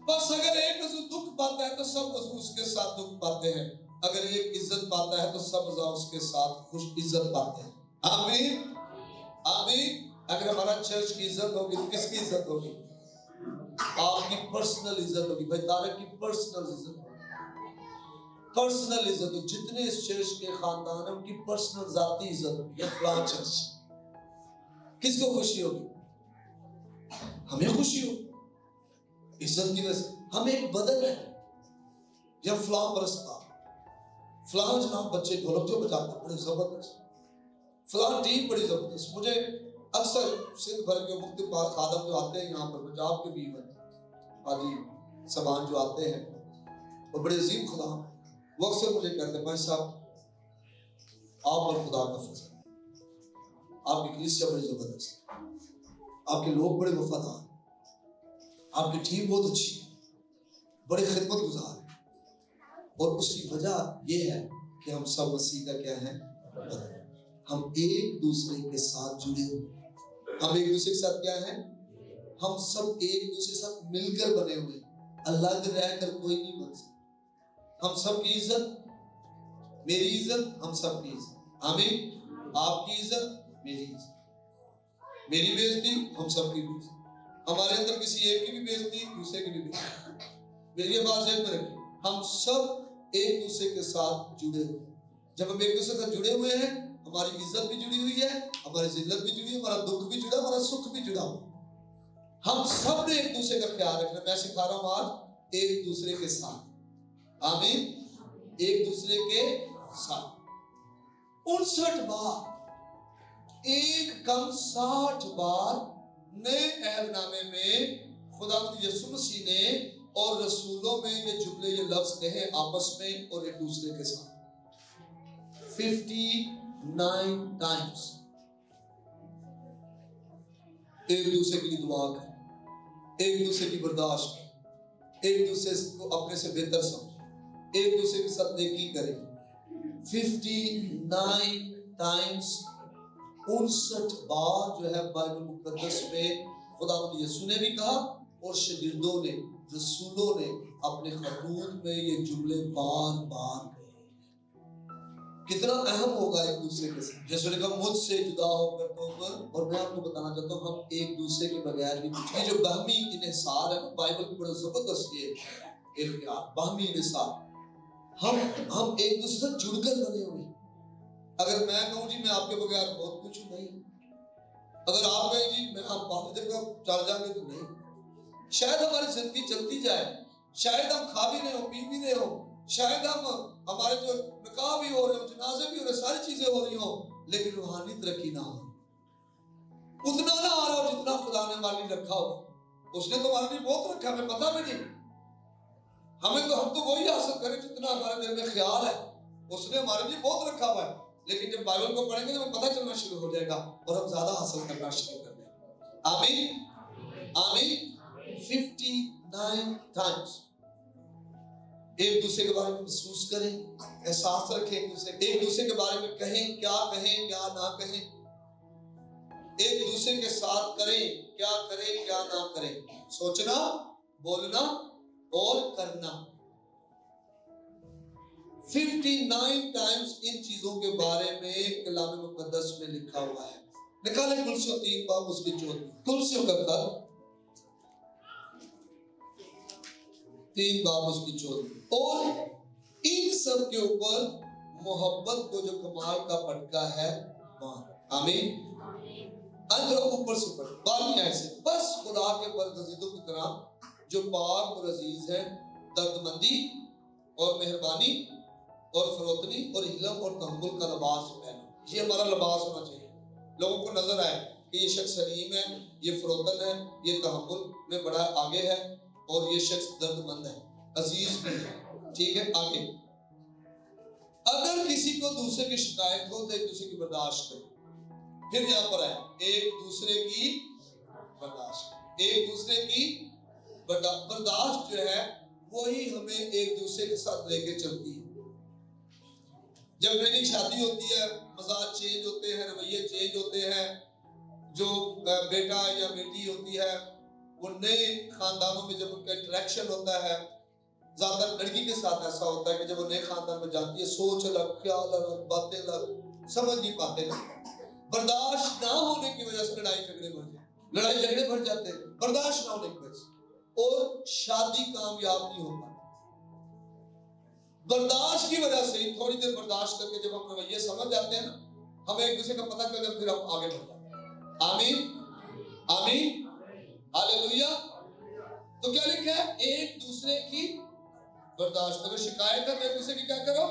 بس اگر ایک عضو دکھ پاتا ہے تو سب عضو اس کے ساتھ دکھ پاتے ہیں، اگر ایک عزت پاتا ہے تو سب اعضاء اس کے ساتھ خوش عزت پاتے ہیں. آمین. آمین. اگر ہمارا چرچ کی عزت ہوگی تو کس کی عزت ہوگی؟ آپ کی پرسنل عزت ہوگی. بھائی طارق کی پرسنل عزت ہوگی. پرسنل عزت ہوگی. جتنے اس چرچ کے خاندان ہیں ان کی پرسنل ذاتی عزت ہوگی. یا فلاں چرچ کس کو خوشی ہوگی؟ ہمیں خوشی ہوگی عزت کی وجہ سے. ہم ایک بدن ہے. یا فلاں برستا، فلاں جناب بچے ڈھولک جو بجاتے بڑے زبردست، فلاں ٹیم بڑی زبردست. مجھے اکثر سندھ بھر کے مختلف خادم جو آتے ہیں یہاں پر، پنجاب کے بھی حاجی سبان جو آتے ہیں اور بڑے عظیم خدا، وہ اکثر مجھے کہتے ہیں بھائی صاحب آپ پر خدا کا فضل، آپ کی کلیسیا بڑی زبردست، آپ کے لوگ بڑے وفادار، آپ کی ٹیم بہت اچھی ہے، بڑے خدمت گزار ہیں. اور اس کی وجہ یہ ہے کہ ہم سب مسیح کا کیا ہے؟ ہم ایک دوسرے کے ساتھ جڑے ہوئے. ہم ایک دوسرے کے ساتھ کیا ہیں؟ ہم سب ایک دوسرے کے ساتھ مل کر بنے ہوئے. الگ رہ کر کوئی نہیں بن سکتا. ہم سب کی عزت، میری عزت ہم سب کی عزت. آمین. آپ کی عزت میری عزت، میری بےعزتی ہم سب کی بےعزتی. ہمارے اندر کسی ایک کی بھی بےعزتی دوسرے کی بھی بےعزتی. میری بات ذہن میں رکھیں، ہم سب ایک دوسرے کے ساتھ جڑے ہوئے. جب ہم ایک دوسرے سے جڑے ہوئے ہیں، ہماری عزت بھی جڑی ہوئی ہے، ہماری ذلت بھی جڑی ہے، ہمارا دکھ بھی جڑا، ہمارا سکھ بھی جڑا. ہم سب نے ایک دوسرے کا خیال رکھنا. میں سکھا رہا ہوں آج ایک دوسرے کے ساتھ. آمین. ایک دوسرے کے ساتھ 59 بار، ایک کم 60 بار نئے عہد نامے میں خدا یسوع مسیح نے اور رسولوں میں یہ جملے، یہ لفظ کہے آپس میں اور ایک دوسرے کے ساتھ. 59 times. ایک دوسرے کے لیے دعا کریں، ایک دوسرے کی برداشت کریں، ایک دوسرے کو اپنے سے بہتر سمجھیں، ایک دوسرے کے ساتھ نیکی کریں. 59 times، 59 بار جو ہے بائبل مقدس میں خدا یسوع نے بھی کہا اور شاگردوں نے، رسولوں نے اپنے خطوط میں یہ جملے بار بار کہے. کتنا اہم ہوگا ایک دوسرے کے ساتھ. جیسے نے کہا مجھ سے جدا ہو کر تو پر، اور میں آپ کو بتانا چاہتا ہوں ہم ایک دوسرے کے بغیر بھی کچھ. یہ جو باہمی انحصار ہے نا، بائبل کی بڑا زبردست یہ اختیار، باہمی انحصار. ہم ایک دوسرے سے جڑ کر بنے ہوئے. اگر میں کہوں جی میں آپ کے بغیر بہت کچھ نہیں، اگر آپ کہیں جی میں آپ پانی دے کر چل جائیں گے تو نہیں. شاید ہماری زندگی چلتی جائے، شاید ہم کھا بھی رہے ہو، پی بھی رہے ہو، شاید ہمارے جو نکاح بھی ہو رہے ہو، جنازے بھی ہو رہے، ساری چیزیں ہو رہی ہوں، لیکن روحانی ترقی نہ ہو، اتنا نہ آ رہا ہو جتنا خدا نے ہمارے لیے رکھا ہو. اس نے تو ہمارے لیے بہت رکھا، ہمیں پتہ بھی نہیں. ہم تو وہی حاصل کریں جتنا ہمارے دل میں خیال ہے. اس نے ہمارے لیے بہت رکھا ہوا ہے، لیکن جب بائبل کو پڑھیں گے تو ہمیں پتہ چلنا شروع ہو جائے گا اور ہم زیادہ حاصل کرنا شروع کر دیں گے. آمین. آمین. 59 times. ایک دوسرے کے بارے میں محسوس کریں، احساس رکھیں، ایک دوسرے کے بارے میں کہیں کیا نہ کہیں، ایک دوسرے کے ساتھ کریں کیا نہ کریں، سوچنا، بولنا اور کرنا. 59 times ان چیزوں کے بارے میں کلام مقدس میں لکھا ہوا ہے. نکالے کلسیوں 3 باب اس کی 14، کلسیوں کا خط 3 باب اس کی 14، اور ان سب کے اوپر محبت کو جو کمال کا پٹکا ہے باندھ۔ آمین۔ اندر اوپر سے پڑھ 12 آیت سے، بس خدا کے برگزیدوں کی طرح جو پاک اور عزیز ہے، دردمندی اور مہربانی اور فروتنی اور حلم اور تحمل کا لباس پہنو۔ یہ ہمارا لباس ہونا چاہیے، لوگوں کو نظر آئے کہ یہ شخص حلیم ہے، یہ فروتن ہے، یہ تحمل میں بڑا آگے ہے، اور یہ شخص دردمند ہے، عزیز بھی ہے۔ ٹھیک ہے، آگے اگر کسی کو دوسرے کی شکایت ہو تو ایک دوسرے کی برداشت کرو۔ پھر یہاں پر ہے ایک دوسرے کی برداشت، ایک دوسرے کی برداشت جو ہے وہی ہمیں ایک دوسرے کے ساتھ لے کے چلتی ہے۔ جب نئی شادی ہوتی ہے مزاج چینج ہوتے ہیں، رویے چینج ہوتے ہیں، جو بیٹا یا بیٹی ہوتی ہے وہ نئے خاندانوں میں جب ان کا انٹریکشن ہوتا ہے، زیادہ تر لڑکی کے ساتھ ایسا ہوتا ہے کہ جب وہ نئے خاندان میں جاتی ہے سوچ الگ، خیال الگ، باتیں الگ، سمجھ نہیں پاتے نا، برداشت نہ ہونے کی وجہ سے لڑائی جھگڑے بڑھ جاتے ہیں، برداشت نہ ہونے کی وجہ سے، اور شادی کامیاب نہیں ہوتا۔ برداشت کی وجہ سے تھوڑی دیر برداشت کر کے جب ہم رویے سمجھ جاتے ہیں نا، ہمیں ایک دوسرے کا پتہ چل جاتا، پھر ہم آگے بڑھ جاتے ہیں۔ آمین آمین ہاللیلویا۔ تو کیا لکھا ہے؟ ایک دوسرے کی برداشت کرو، شکایت ہے تو ایک دوسرے کی کیا کرو؟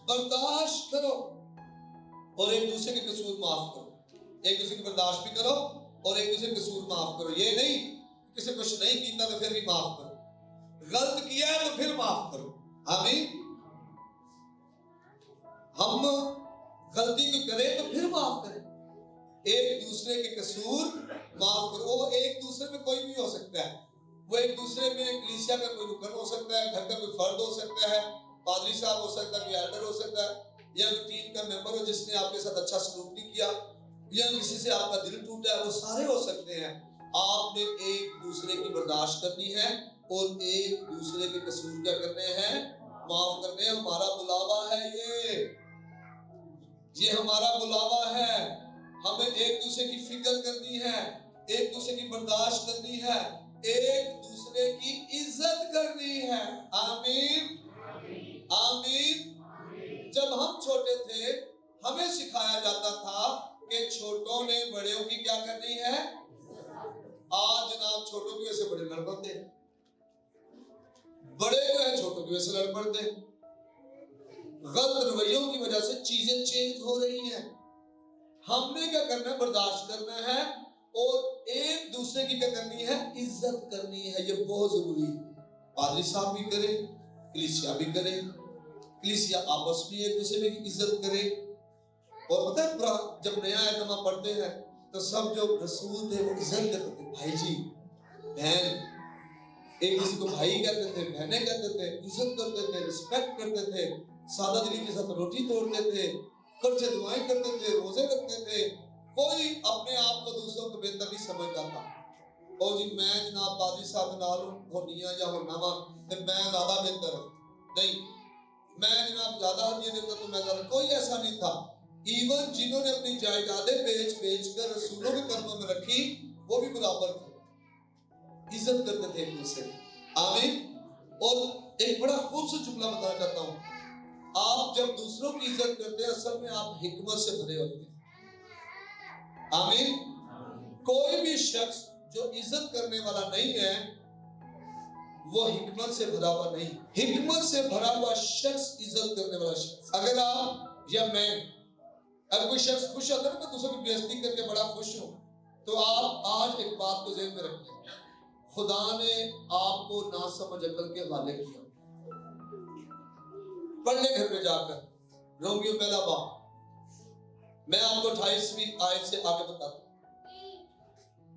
برداشت کرو، اور ایک دوسرے کے قصور معاف کرو۔ ایک دوسرے کی برداشت بھی کرو اور ایک دوسرے کے قصور معاف کرو۔ یہ نہیں کسی کچھ نہیں کیتا تو پھر بھی معاف کرو، غلط کیا ہے تو پھر معاف کرو۔ آمین۔ ہم غلطی کو کریں تو پھر معاف کریں، ایک دوسرے کے قصور معاف کرو۔ وہ ایک دوسرے میں کوئی بھی ہو سکتا ہے، وہ ایک دوسرے میں کلیسیا کا کوئی رکن ہو سکتا ہے، گھر کا کوئی فرد ہو سکتا ہے، پادری صاحب ہو سکتا ہے، کوئی ایلڈر ہو سکتا ہے، یا ٹیم کا ممبر ہو جس نے آپ کے ساتھ اچھا سلوک نہیں کیا، یا کسی سے آپ کا دل ٹوٹا ہے، وہ سارے ہو سکتے ہیں۔ آپ نے ایک دوسرے کی برداشت کرنی ہے اور ایک دوسرے کے قصور کیا کرنے ہیں؟ معاف کرنے ہیں۔ ہمارا بلاوا ہے یہ ہمارا بلاوا ہے۔ ہمیں ایک دوسرے کی فکر کرنی ہے، ایک دوسرے کی برداشت کرنی ہے، ایک دوسرے کی عزت کرنی ہے۔ آمین آمین۔ جب ہم چھوٹے تھے ہمیں سکھایا جاتا تھا کہ چھوٹوں نے بڑوں کی کیا کرنی ہے۔ آج جناب چھوٹوں کی وجہ سے بڑے لڑ پڑتے ہیں، بڑے جو ہے چھوٹوں کی وجہ سے لڑ پڑتے ہیں۔ غلط رویوں کی وجہ سے چیزیں چینج ہو رہی ہیں۔ ہم نے کیا کرنا ہے؟ برداشت کرنا ہے، اور ایک دوسرے کی کیا کرنی ہے؟ عزت کرنی ہے۔ یہ بہت ضروری ہے۔ پادری صاحب بھی کرے، کلیسیا بھی کرے، کلیسیا آپس میں ایک دوسرے کی عزت کرے۔ اور پتہ ہے جب نیا اعتماد پڑھتے ہیں تو سب جو رسول تھے وہ عزت کرتے تھے، بھائی جی بہن، ایک دوسرے کو بھائی کہتے تھے، بہنیں کہتے تھے، عزت کرتے تھے، رسپیکٹ کرتے تھے، سادہ دلی کے ساتھ روٹی توڑتے تھے، قرض دعائیں کرتے تھے، روزے رکھتے تھے۔ کوئی اپنے آپ کو دوسروں کو بہتر نہیں سمجھتا تھا، اور جی میں جناب پادری صاحب نال ہونیا یا ہونا وا تو میں زیادہ بہتر ہوں، نہیں میں جناب زیادہ ہدیہ دیتا تو میں زیادہ، کوئی ایسا نہیں تھا۔ ایون جنہوں نے اپنی جائیدادیں بیچ کر رسولوں کے قدموں میں رکھی وہ بھی برابر تھے، عزت کرتے تھے ایک دوسرے کی۔ آمین۔ اور ایک بڑا خوبصورت جملہ بتانا چاہتا ہوں، آپ جب دوسروں کی عزت کرتے ہیں اصل میں آپ حکمت سے بھرے ہوتے ہیں۔ آمین۔ کوئی بھی شخص جو عزت کرنے والا نہیں ہے وہ حکمت سے بھرا ہوا نہیں۔ حکمت سے بھرا ہوا شخص عزت کرنے والا شخص۔ اگر آپ یا میں، اگر کوئی شخص خوش ہوتا ہے نا، میں دوسروں کی بےعزتی کر کے بڑا خوش ہوں، تو آپ آج ایک بات کو ذہن میں رکھیں، خدا نے آپ کو ناسمجھ عقل کے حوالے کیا۔ پڑھ لیں گھر میں جا کر رومیو پہلا باب، میں آپ کو 28ویں آیت سے آگے بتاتا ہوں۔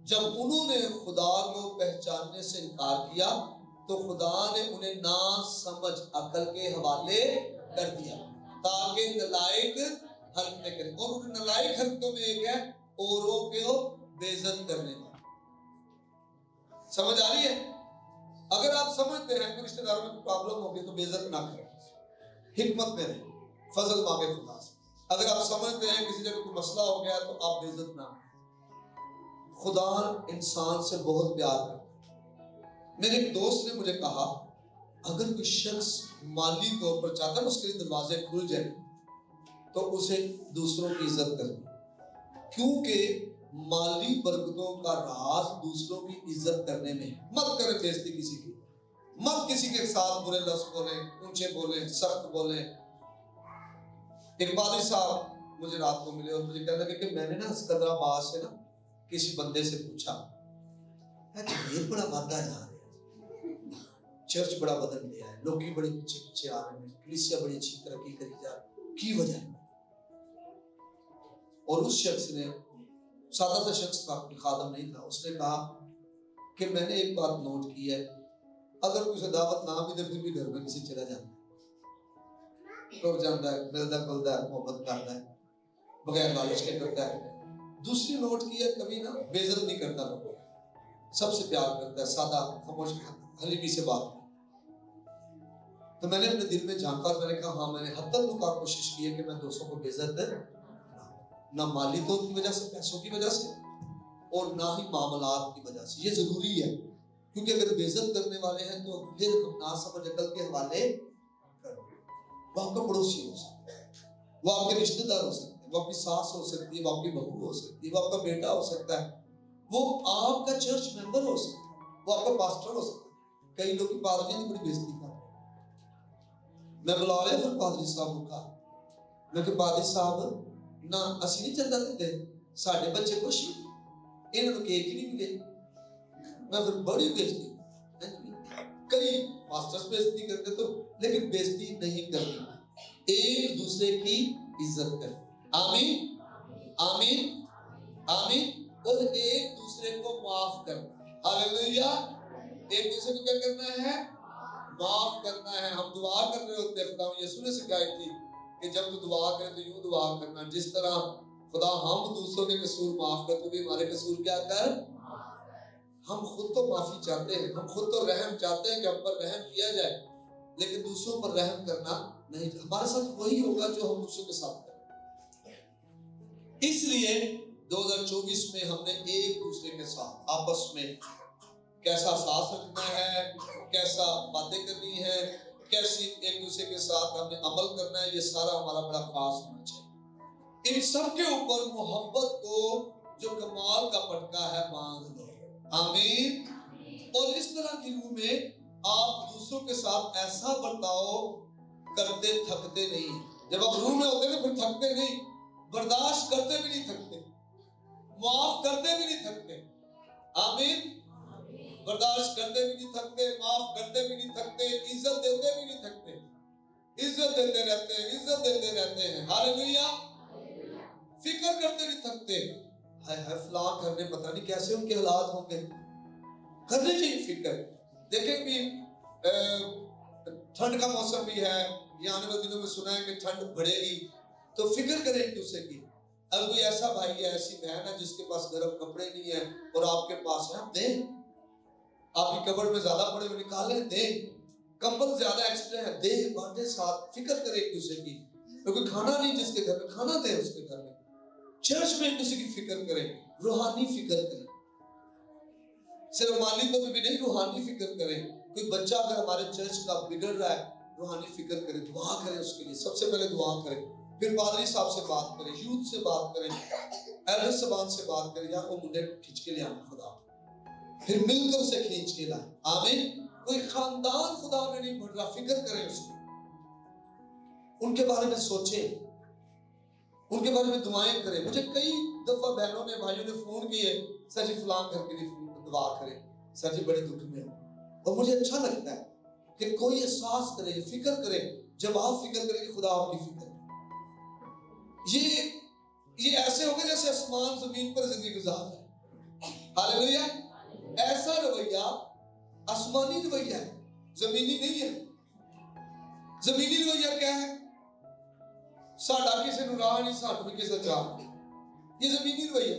جب انہوں نے خدا کو پہچاننے سے انکار کیا تو خدا نے انہیں ناسمجھ عقل کے حوالے کر دیا تاکہ نالائق حرکتیں کریں، اور ان نالائق حرکتوں میں ایک ہے اوروں کو بے عزت کرنے کا۔ سمجھ آ رہی ہے؟ اگر آپ سمجھتے ہیں کہ رشتہ داروں میں پرابلم ہوگی تو بے عزت نہ کریں، حکمت میں رہیں، فضل مانگے خدا سے۔ اگر آپ سمجھتے ہیں کسی جگہ کوئی مسئلہ ہو گیا تو آپ بے عزت نہ ہوں۔ خدا انسان سے بہت پیار کرتا ہے۔ میرے ایک دوست نے مجھے کہا اگر کوئی شخص مالی طور پر چاہتا ہے اس کے لیے دروازے کھل جائے تو اسے دوسروں کی عزت کرنی، کیونکہ مالی برکتوں کا راز دوسروں کی عزت کرنے میں۔ مت کریں بےزتی کسی کی، مت کسی کے ساتھ برے لفظ بولیں، اونچے بولیں، سخت بولیں۔ ایک پادری صاحب مجھے رات کو ملے اور مجھے کہنے لگے کہ میں نے نا سکندرآباد سے نا کسی بندے سے پوچھا یہ بڑا وادا جا رہا ہے، چرچ بڑا بدل گیا ہے، لوگ بڑے پیچھے پیچھے آ رہے ہیں، کلیسیا بڑی اچھی ترقی کری جا رہی ہے، کی وجہ ہے؟ اور اس شخص نے، سادہ سا شخص تھا، کوئی خادم نہیں تھا، اس نے کہا کہ میں نے ایک بات نوٹ کی ہے، اگر کوئی دعوت نہ بھی دے پھر بھی گھر میں کسی چلا جاتا ہے، تو جاتا ہے، ملتا کلتا ہے، محبت کرتا ہے، بغیر لالچ کے کرتا ہے۔ دوسری نوٹ کی ہے کبھی نا بے عزت نہیں کرتا، لوگوں سب سے پیار کرتا ہے، سادہ خاموش حلیمی سے بات کرتا۔ تو میں نے اپنے دل میں جھانکا اور میں نے کہا ہاں میں نے حتی الامکان کوشش کی ہے کہ میں دوستوں کو بے عزت نہ مالی طور کی وجہ سے، پیسوں کی وجہ سے، اور نہ ہی معاملات کی وجہ سے۔ یہ ضروری ہے کیونکہ اگر بے عزت کرنے والے ہیں تو پھر ہم ناسمجھ عقل کے حوالے وہ آپ کا پڑوسی ہو سکتا ہے، وہ آپ کے رشتہ دار ہو سکتے ہیں، وہ آپ کی ساس ہو سکتی ہے، وہ آپ کی بہو ہو سکتی ہے، وہ آپ کا بیٹا ہو سکتا ہے، وہ آپ کا چرچ ممبر ہو سکتا ہے، وہ آپ کا پاسٹر ہو سکتا ہے۔ کئی لوگ کی پادریاں بڑی بےزتی کر رہے ہیں۔ میں بلا رہا پھر پادری صاحب کو کہا، میں کہ پادری صاحب نہ اسی نہیں چلتا دیتے، ساڑھے بچے خوش انہوں نے کیک ہی نہیں ملے۔ میں پھر بڑی بےزتی، کئی پاسٹرز بےزتی کرتے تو، لیکن بےزتی نہیں کرنی، ایک دوسرے کی عزت کریں۔ آمین آمین آمین، اور ایک دوسرے کو معاف کرنا۔ ہاللیلویہ، ایک دوسرے کو کیا کرنا ہے؟ معاف کرنا ہے۔ ہم دعا کر رہے ہوتے ہیں، خدا یسوع نے سکھائی تھی کہ جب تو دعا کرے تو یوں دعا کرنا، جس طرح خدا ہم دوسروں کے قصور معاف کر تو بھی ہمارے قصور کیا کر۔ ہم خود تو معافی چاہتے ہیں، ہم خود تو رحم چاہتے ہیں کہ ہم پر رحم کیا جائے، لیکن دوسروں پر رحم کرنا نہیں۔ ہمارے ساتھ وہی ہوگا جو ہم دوسروں کے ساتھ کریں۔ اس لیے 2024 میں ہم نے ایک دوسرے کے ساتھ آپس میں کیسا ساتھ رکھنا ہے، کیسا باتیں کرنی ہے، کیسی ایک دوسرے کے ساتھ ہم نے عمل کرنا ہے، یہ سارا ہمارا بڑا خاص ہونا چاہیے۔ ان سب کے اوپر محبت کو جو کمال کا پٹکا ہے باندھ دو۔ آمین۔ اور اس طرح کی روح میں آپ دوسروں کے ساتھ ایسا برتاؤ کرتے تھکتے نہیں۔ جب آپ روح میں ہوتے ہیں پھر تھکتے نہیں، برداشت کرتے بھی نہیں تھکتے، معاف کرتے بھی نہیں تھکتے۔ آمین۔ برداشت کرتے بھی نہیں تھکتے، معاف کرتے بھی نہیں تھکتے، عزت دیتے بھی نہیں تھکتے، عزت دیتے رہتے ہیں، عزت دیتے رہتے ہیں۔ ہاللیلویہ۔ فکر کرتے نہیں تھکتے، ہائے فلاں گھر میں پتہ نہیں کیسے ان کے حالات ہوں گے۔ کرنی چاہیے فکر۔ دیکھیں بھی ٹھنڈ کا موسم بھی ہے، یہ آنے والے دنوں میں سنا ہے کہ ٹھنڈ بڑھے گی، تو فکر کریں ایک دوسرے کی۔ اگر کوئی ایسا بھائی ہے، ایسی بہن ہے جس کے پاس گرم کپڑے نہیں ہیں اور آپ کے پاس ہے، آپ دیں۔ آپ کی کپڑ میں زیادہ پڑے ہوئے نکالیں، دیں۔ کمبل زیادہ ایکسٹرا ہے، دیں، بانٹیں ساتھ۔ فکر کریں ایک دوسرے کی، کیونکہ کھانا نہیں جس کے گھر میں، کھانا دیں اس کے گھر میں۔ چرچ میں ایک دوسرے کی فکر کریں، روحانی فکر کریں، صرف مالی طور پہ بھی نہیں، روحانی فکر کریں۔ کوئی بچہ اگر ہمارے چرچ کا بگڑ رہا ہے، روحانی فکر کریں، دعا کریں اس کے لیے، سب سے پہلے دعا کریں، پھر پادری صاحب سے بات کریں، یوتھ سے بات کریں، ایلڈر صاحبان سے بات کریں، یا وہ منڈے کھینچ کے لے آنا خدا، پھر مل کر اسے کھینچ کے لائیں۔ آمین۔ کوئی خاندان خدا میں نہیں بڑھ رہا، فکر کریں اس کی، ان کے بارے میں سوچیں، ان کے بارے میں دعائیں کریں۔ مجھے کئی دفعہ بہنوں نے، بھائیوں نے فون کیے، سر جی فلاں گھر کے لیے دعا کریں، سر جی بڑے دکھ میں ہوں۔ اور مجھے اچھا لگتا ہے کہ کوئی احساس کرے، فکر کرے۔ جب آپ فکر کریں کہ خدا آپ کی فکر، یہ ایسے ہوگا جیسے آسمان زمین پر زندگی گزار ہے۔ ہاللیلویہ۔ ایسا رویہ آسمانی رویہ ہے، زمینی نہیں ہے۔ زمینی رویہ کیا ہے؟ ساڈا کسی نو راہ نہیں، ساڈا بھی کسی چاہ، یہ زمینی رویہ۔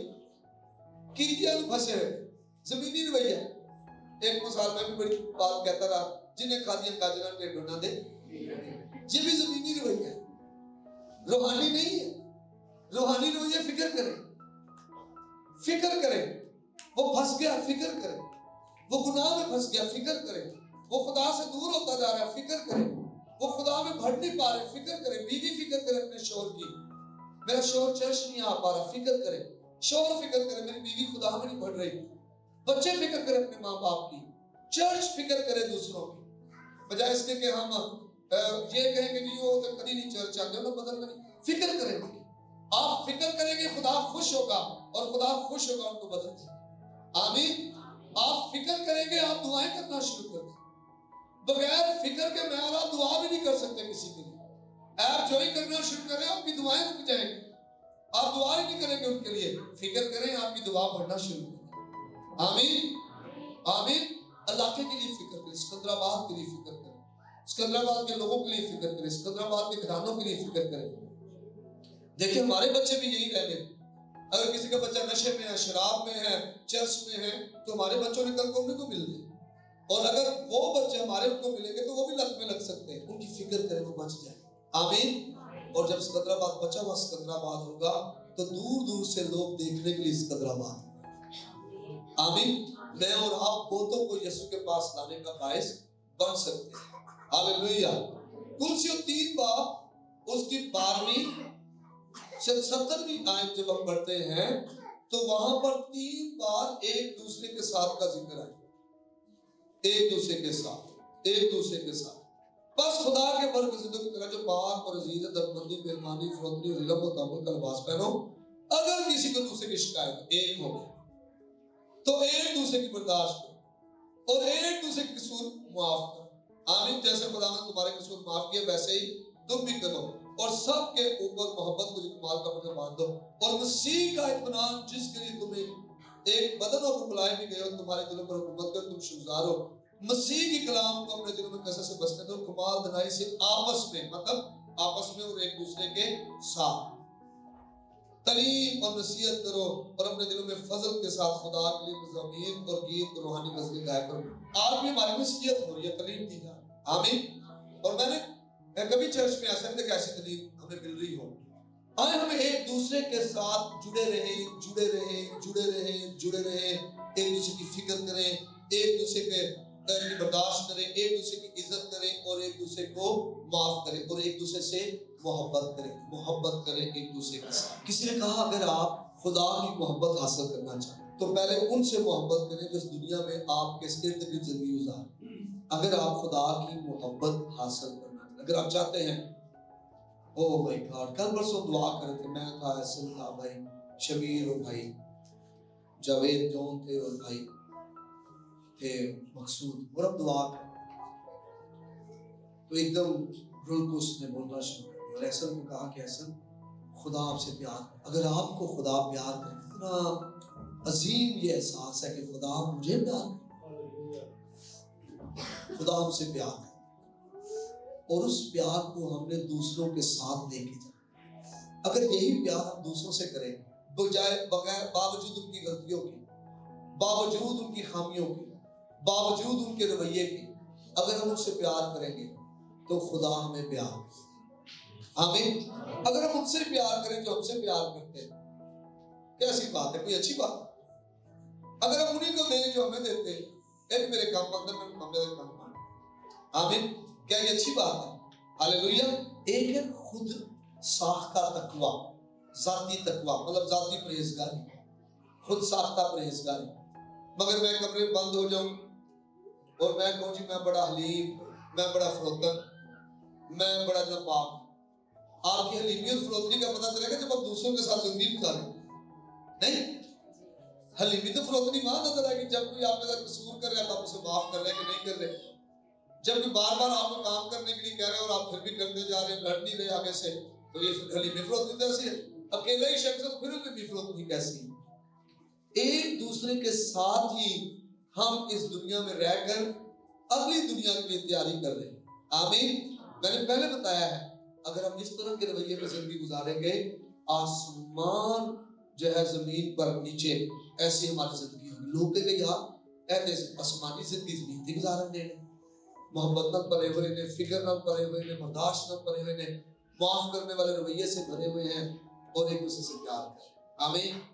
کیتیاں نو پھنسے ہوئے، زمینی رویہ۔ ایک مثال میں بھی بڑی بات کہتا رہا، جنہیں کھادیاں کاجران ٹیڈو نہ دے، یہ بھی زمینی رویہ ہے، روحانی نہیں ہے۔ روحانی رویے فکر کریں، فکر کریں، وہ پھنس گیا فکر کریں، وہ گناہ میں پھنس گیا فکر کریں، وہ خدا سے دور ہوتا جا رہا ہے فکر کریں، وہ خدا میں بڑھ نہیں پا رہے فکر کریں، بیوی فکر کرے اپنے شوہر کی، میرا شوہر چرچ نہیں آ پا رہا فکر کرے، شوہر فکر کرے میری بیوی خدا میں نہیں بڑھ رہی، بچے فکر کرے اپنے ماں باپ کی، چرچ فکر کرے دوسروں کی، بجائے اس کے کہ ہم یہ کہیں کہ جی وہ تو کبھی نہیں چرچ آتے انہیں بدل نہیں، فکر کریں گے، آپ فکر کریں گے خدا خوش ہوگا اور خدا خوش ہوگا ان کو بدل دے گا، آمین۔ آپ فکر کریں گے آپ دعائیں کرنا شروع کر دیں، بغیر فکر کے میں اور آپ دعا بھی نہیں کر سکتے کسی کے لیے، آپ جو ہی کرنا شروع کریں آپ کی دعائیں رک جائیں گی، آپ دعا ہی نہیں کریں گے ان کے لیے، فکر کریں آپ کی دعا پڑھنا شروع کریں، آمین آمین۔ علاقے کے لیے فکر کریں، سکندرآباد کے لیے فکر کریں، سکندرآباد کے لوگوں کے لیے فکر کریں، سکندرآباد کے گھرانوں کے لیے فکر کریں۔ دیکھیں ہمارے بچے بھی یہی رہ گئے، اگر کسی کا بچہ نشے میں ہے، شراب میں ہے، چرس میں ہے، تو ہمارے بچوں نے کل کو انہیں کو مل گئے، اور اگر وہ بچے ہمارے ان کو ملیں گے تو وہ بھی لت میں لگ سکتے ہیں، ان کی فکر کریں وہ بچ جائیں، آمین۔ اور جب سکندرآباد بچا ہوا سکندرآباد ہوگا تو دور دور سے لوگ دیکھنے کے لیے سکندرآباد، آمین۔ میں اور آپ بہتوں کو یسوع کے پاس لانے کا باعث بن سکتے ہیں، ہاللیلویہ۔ کلسیوں 3 باب اس کی 12ویں سے 70ویں آیت جب ہم پڑھتے ہیں تو وہاں پر 3 بار ایک دوسرے کے ساتھ کا ذکر ہے، ایک دوسرے کے ساتھ، ایک دوسرے کے ساتھ، بس خدا کے برگزیدوں کی طرح جو پاک اور عزیز ہے، درمندی، مہربانی، فروتنی اور علم و تحمل کا لباس پہنو، اگر کسی کو دوسرے کی شکایت ایک ہو تو ایک دوسرے کی برداشت کرو اور ایک دوسرے کے قصور معاف کرو، آمین۔ جیسے خدا نے تمہارے قصور معاف کیے ویسے ہی تم بھی کرو، اور سب کے اوپر محبت کو کمال کا مجھے باندھ دو، اور مسیح کا اطمینان جس کے لیے تمہیں ایک بدن اور بلائے بھی گئے اور تمہارے دلوں پر حکومت کر تم شکرگزار ہو، مسیح کی کلام کو اپنے دلوں میں کثرت سے بسنے دو، کمال دنائی سے آپس میں، مطلب آپس میں اور ایک دوسرے کے ساتھ تعلیم اور نصیحت کرو، اور اپنے دلوں میں فضل کے ساتھ خدا کے لیے مضامین اور گیت اور روحانی غزلیں گایا کرو۔ آج بھی ہماری نصیحت ہو رہی ہے، تعلیم دی جا رہی ہے، آمین۔ اور میں کبھی چرچ میں ایسا نہیں دیکھا ایسی تعلیم ہمیں مل رہی ہو، آئے ہمیں ایک دوسرے کے ساتھ جڑے رہیں، جڑے رہیں، جڑے رہیں، جڑے رہیں، ایک دوسرے کی فکر کریں، ایک دوسرے کے کی برداشت کریں، ایک دوسرے کی عزت کریں، اور ایک دوسرے کو معاف کریں، اور ایک دوسرے سے محبت کریں، محبت کریں ایک دوسرے کے ساتھ۔ کسی نے کہا اگر آپ خدا کی محبت حاصل کرنا چاہیں تو پہلے ان سے محبت کریں جو اس دنیا میں آپ کے ارد گرد زندگی گزار۔ اگر آپ خدا کی محبت حاصل کرنا چاہیں، اگر آپ چاہتے ہیں، او مائی گاڈ، کل پرسوں دعا کر رہے تھے، میں تھا، احسن تھا، بھائی شبیر اور بھائی جاوید جون تھے، اور بھائی تھے مقصود، اور اب دعا کر تو ایک دم رول کو اس نے بولنا شروع کر دیا، اور احسن کو کہا کہ احسن خدا آپ سے پیار کرے، اگر آپ کو خدا پیار کرے، اتنا عظیم یہ احساس ہے کہ خدا مجھے پیار کرے، خدا ہم سے پیار کرے، اور اس پیار کو ہم نے دوسروں کے ساتھ لے کے جانا۔ اگر یہی پیار ہم دوسروں سے کریں بجائے بغیر باوجود ان کی غلطیوں کی، باوجود ان کی خامیوں کی، باوجود ان کے رویے کی، اگر ہم ان سے پیار کریں گے تو خدا ہمیں پیار کرے، آمین۔ اگر ہم ان سے پیار کریں جو ہم سے پیار کرتے ہیں، کیسی بات ہے، کوئی اچھی بات ہے۔ اگر ہم انہیں کو دیں جو ہمیں دیتے ہیں، ایک میرے کام اندر میں میرے کام مان، آمین، کیا یہ اچھی بات ہے؟ ہاللیلویہ۔ ایک ہے خود ساختہ تقوی، ذاتی تقوی، مطلب ذاتی پرہیزگاری، خود ساختہ پرہیزگاری۔ مگر میں کمرے میں بند ہو جاؤں اور میں کہوں جی میں بڑا حلیم، میں بڑا فروتن، میں بڑا جو پاک۔ آپ کی حلیمی اور فروتنی کا پتہ چلے گا جب آپ دوسروں کے ساتھ زندگی گزاریں، نہیں؟ حلیمی تو فروتنی وہاں نظر آئے گی جب کوئی آپ کے ساتھ قصور کر رہا ہے تو آپ اسے معاف کر رہے ہیں کہ نہیں کر رہے، جب کوئی بار بار آپ کو کام کرنے کے لیے کہہ رہے ہیں اور آپ پھر بھی کرتے جا رہے ہیں، لڑ نہیں رہے آگے سے، تو یہ حلیمی فروتنی کیسی ہے؟ اکیلا ہی شخص ہے تو پھر حلیمی فروتنی کیسی ہے؟ ایک دوسرے کے ساتھ ہی ہم اس دنیا میں رہ کر اگلی دنیا کے لیے تیاری کر رہے ہیں، آمین۔ میں نے پہلے بتایا ہے اگر ہم اس طرح کے رویے میں زندگی گزاریں گے، آسمان جو ہے زمین پر نیچے، ایسی ہماری زندگی ہوگی۔ لوگ کہیں گے یار ایسے آسمانی زندگی زمین تھی گزارن دے، محبت نہ پڑے ہوئے نے، فکر نہ پڑے ہوئے نے، برداشت نہ پڑے ہوئے نے، معاف کرنے والے رویے سے بھرے ہوئے ہیں، اور ایک دوسرے سے پیار کریں. آمین.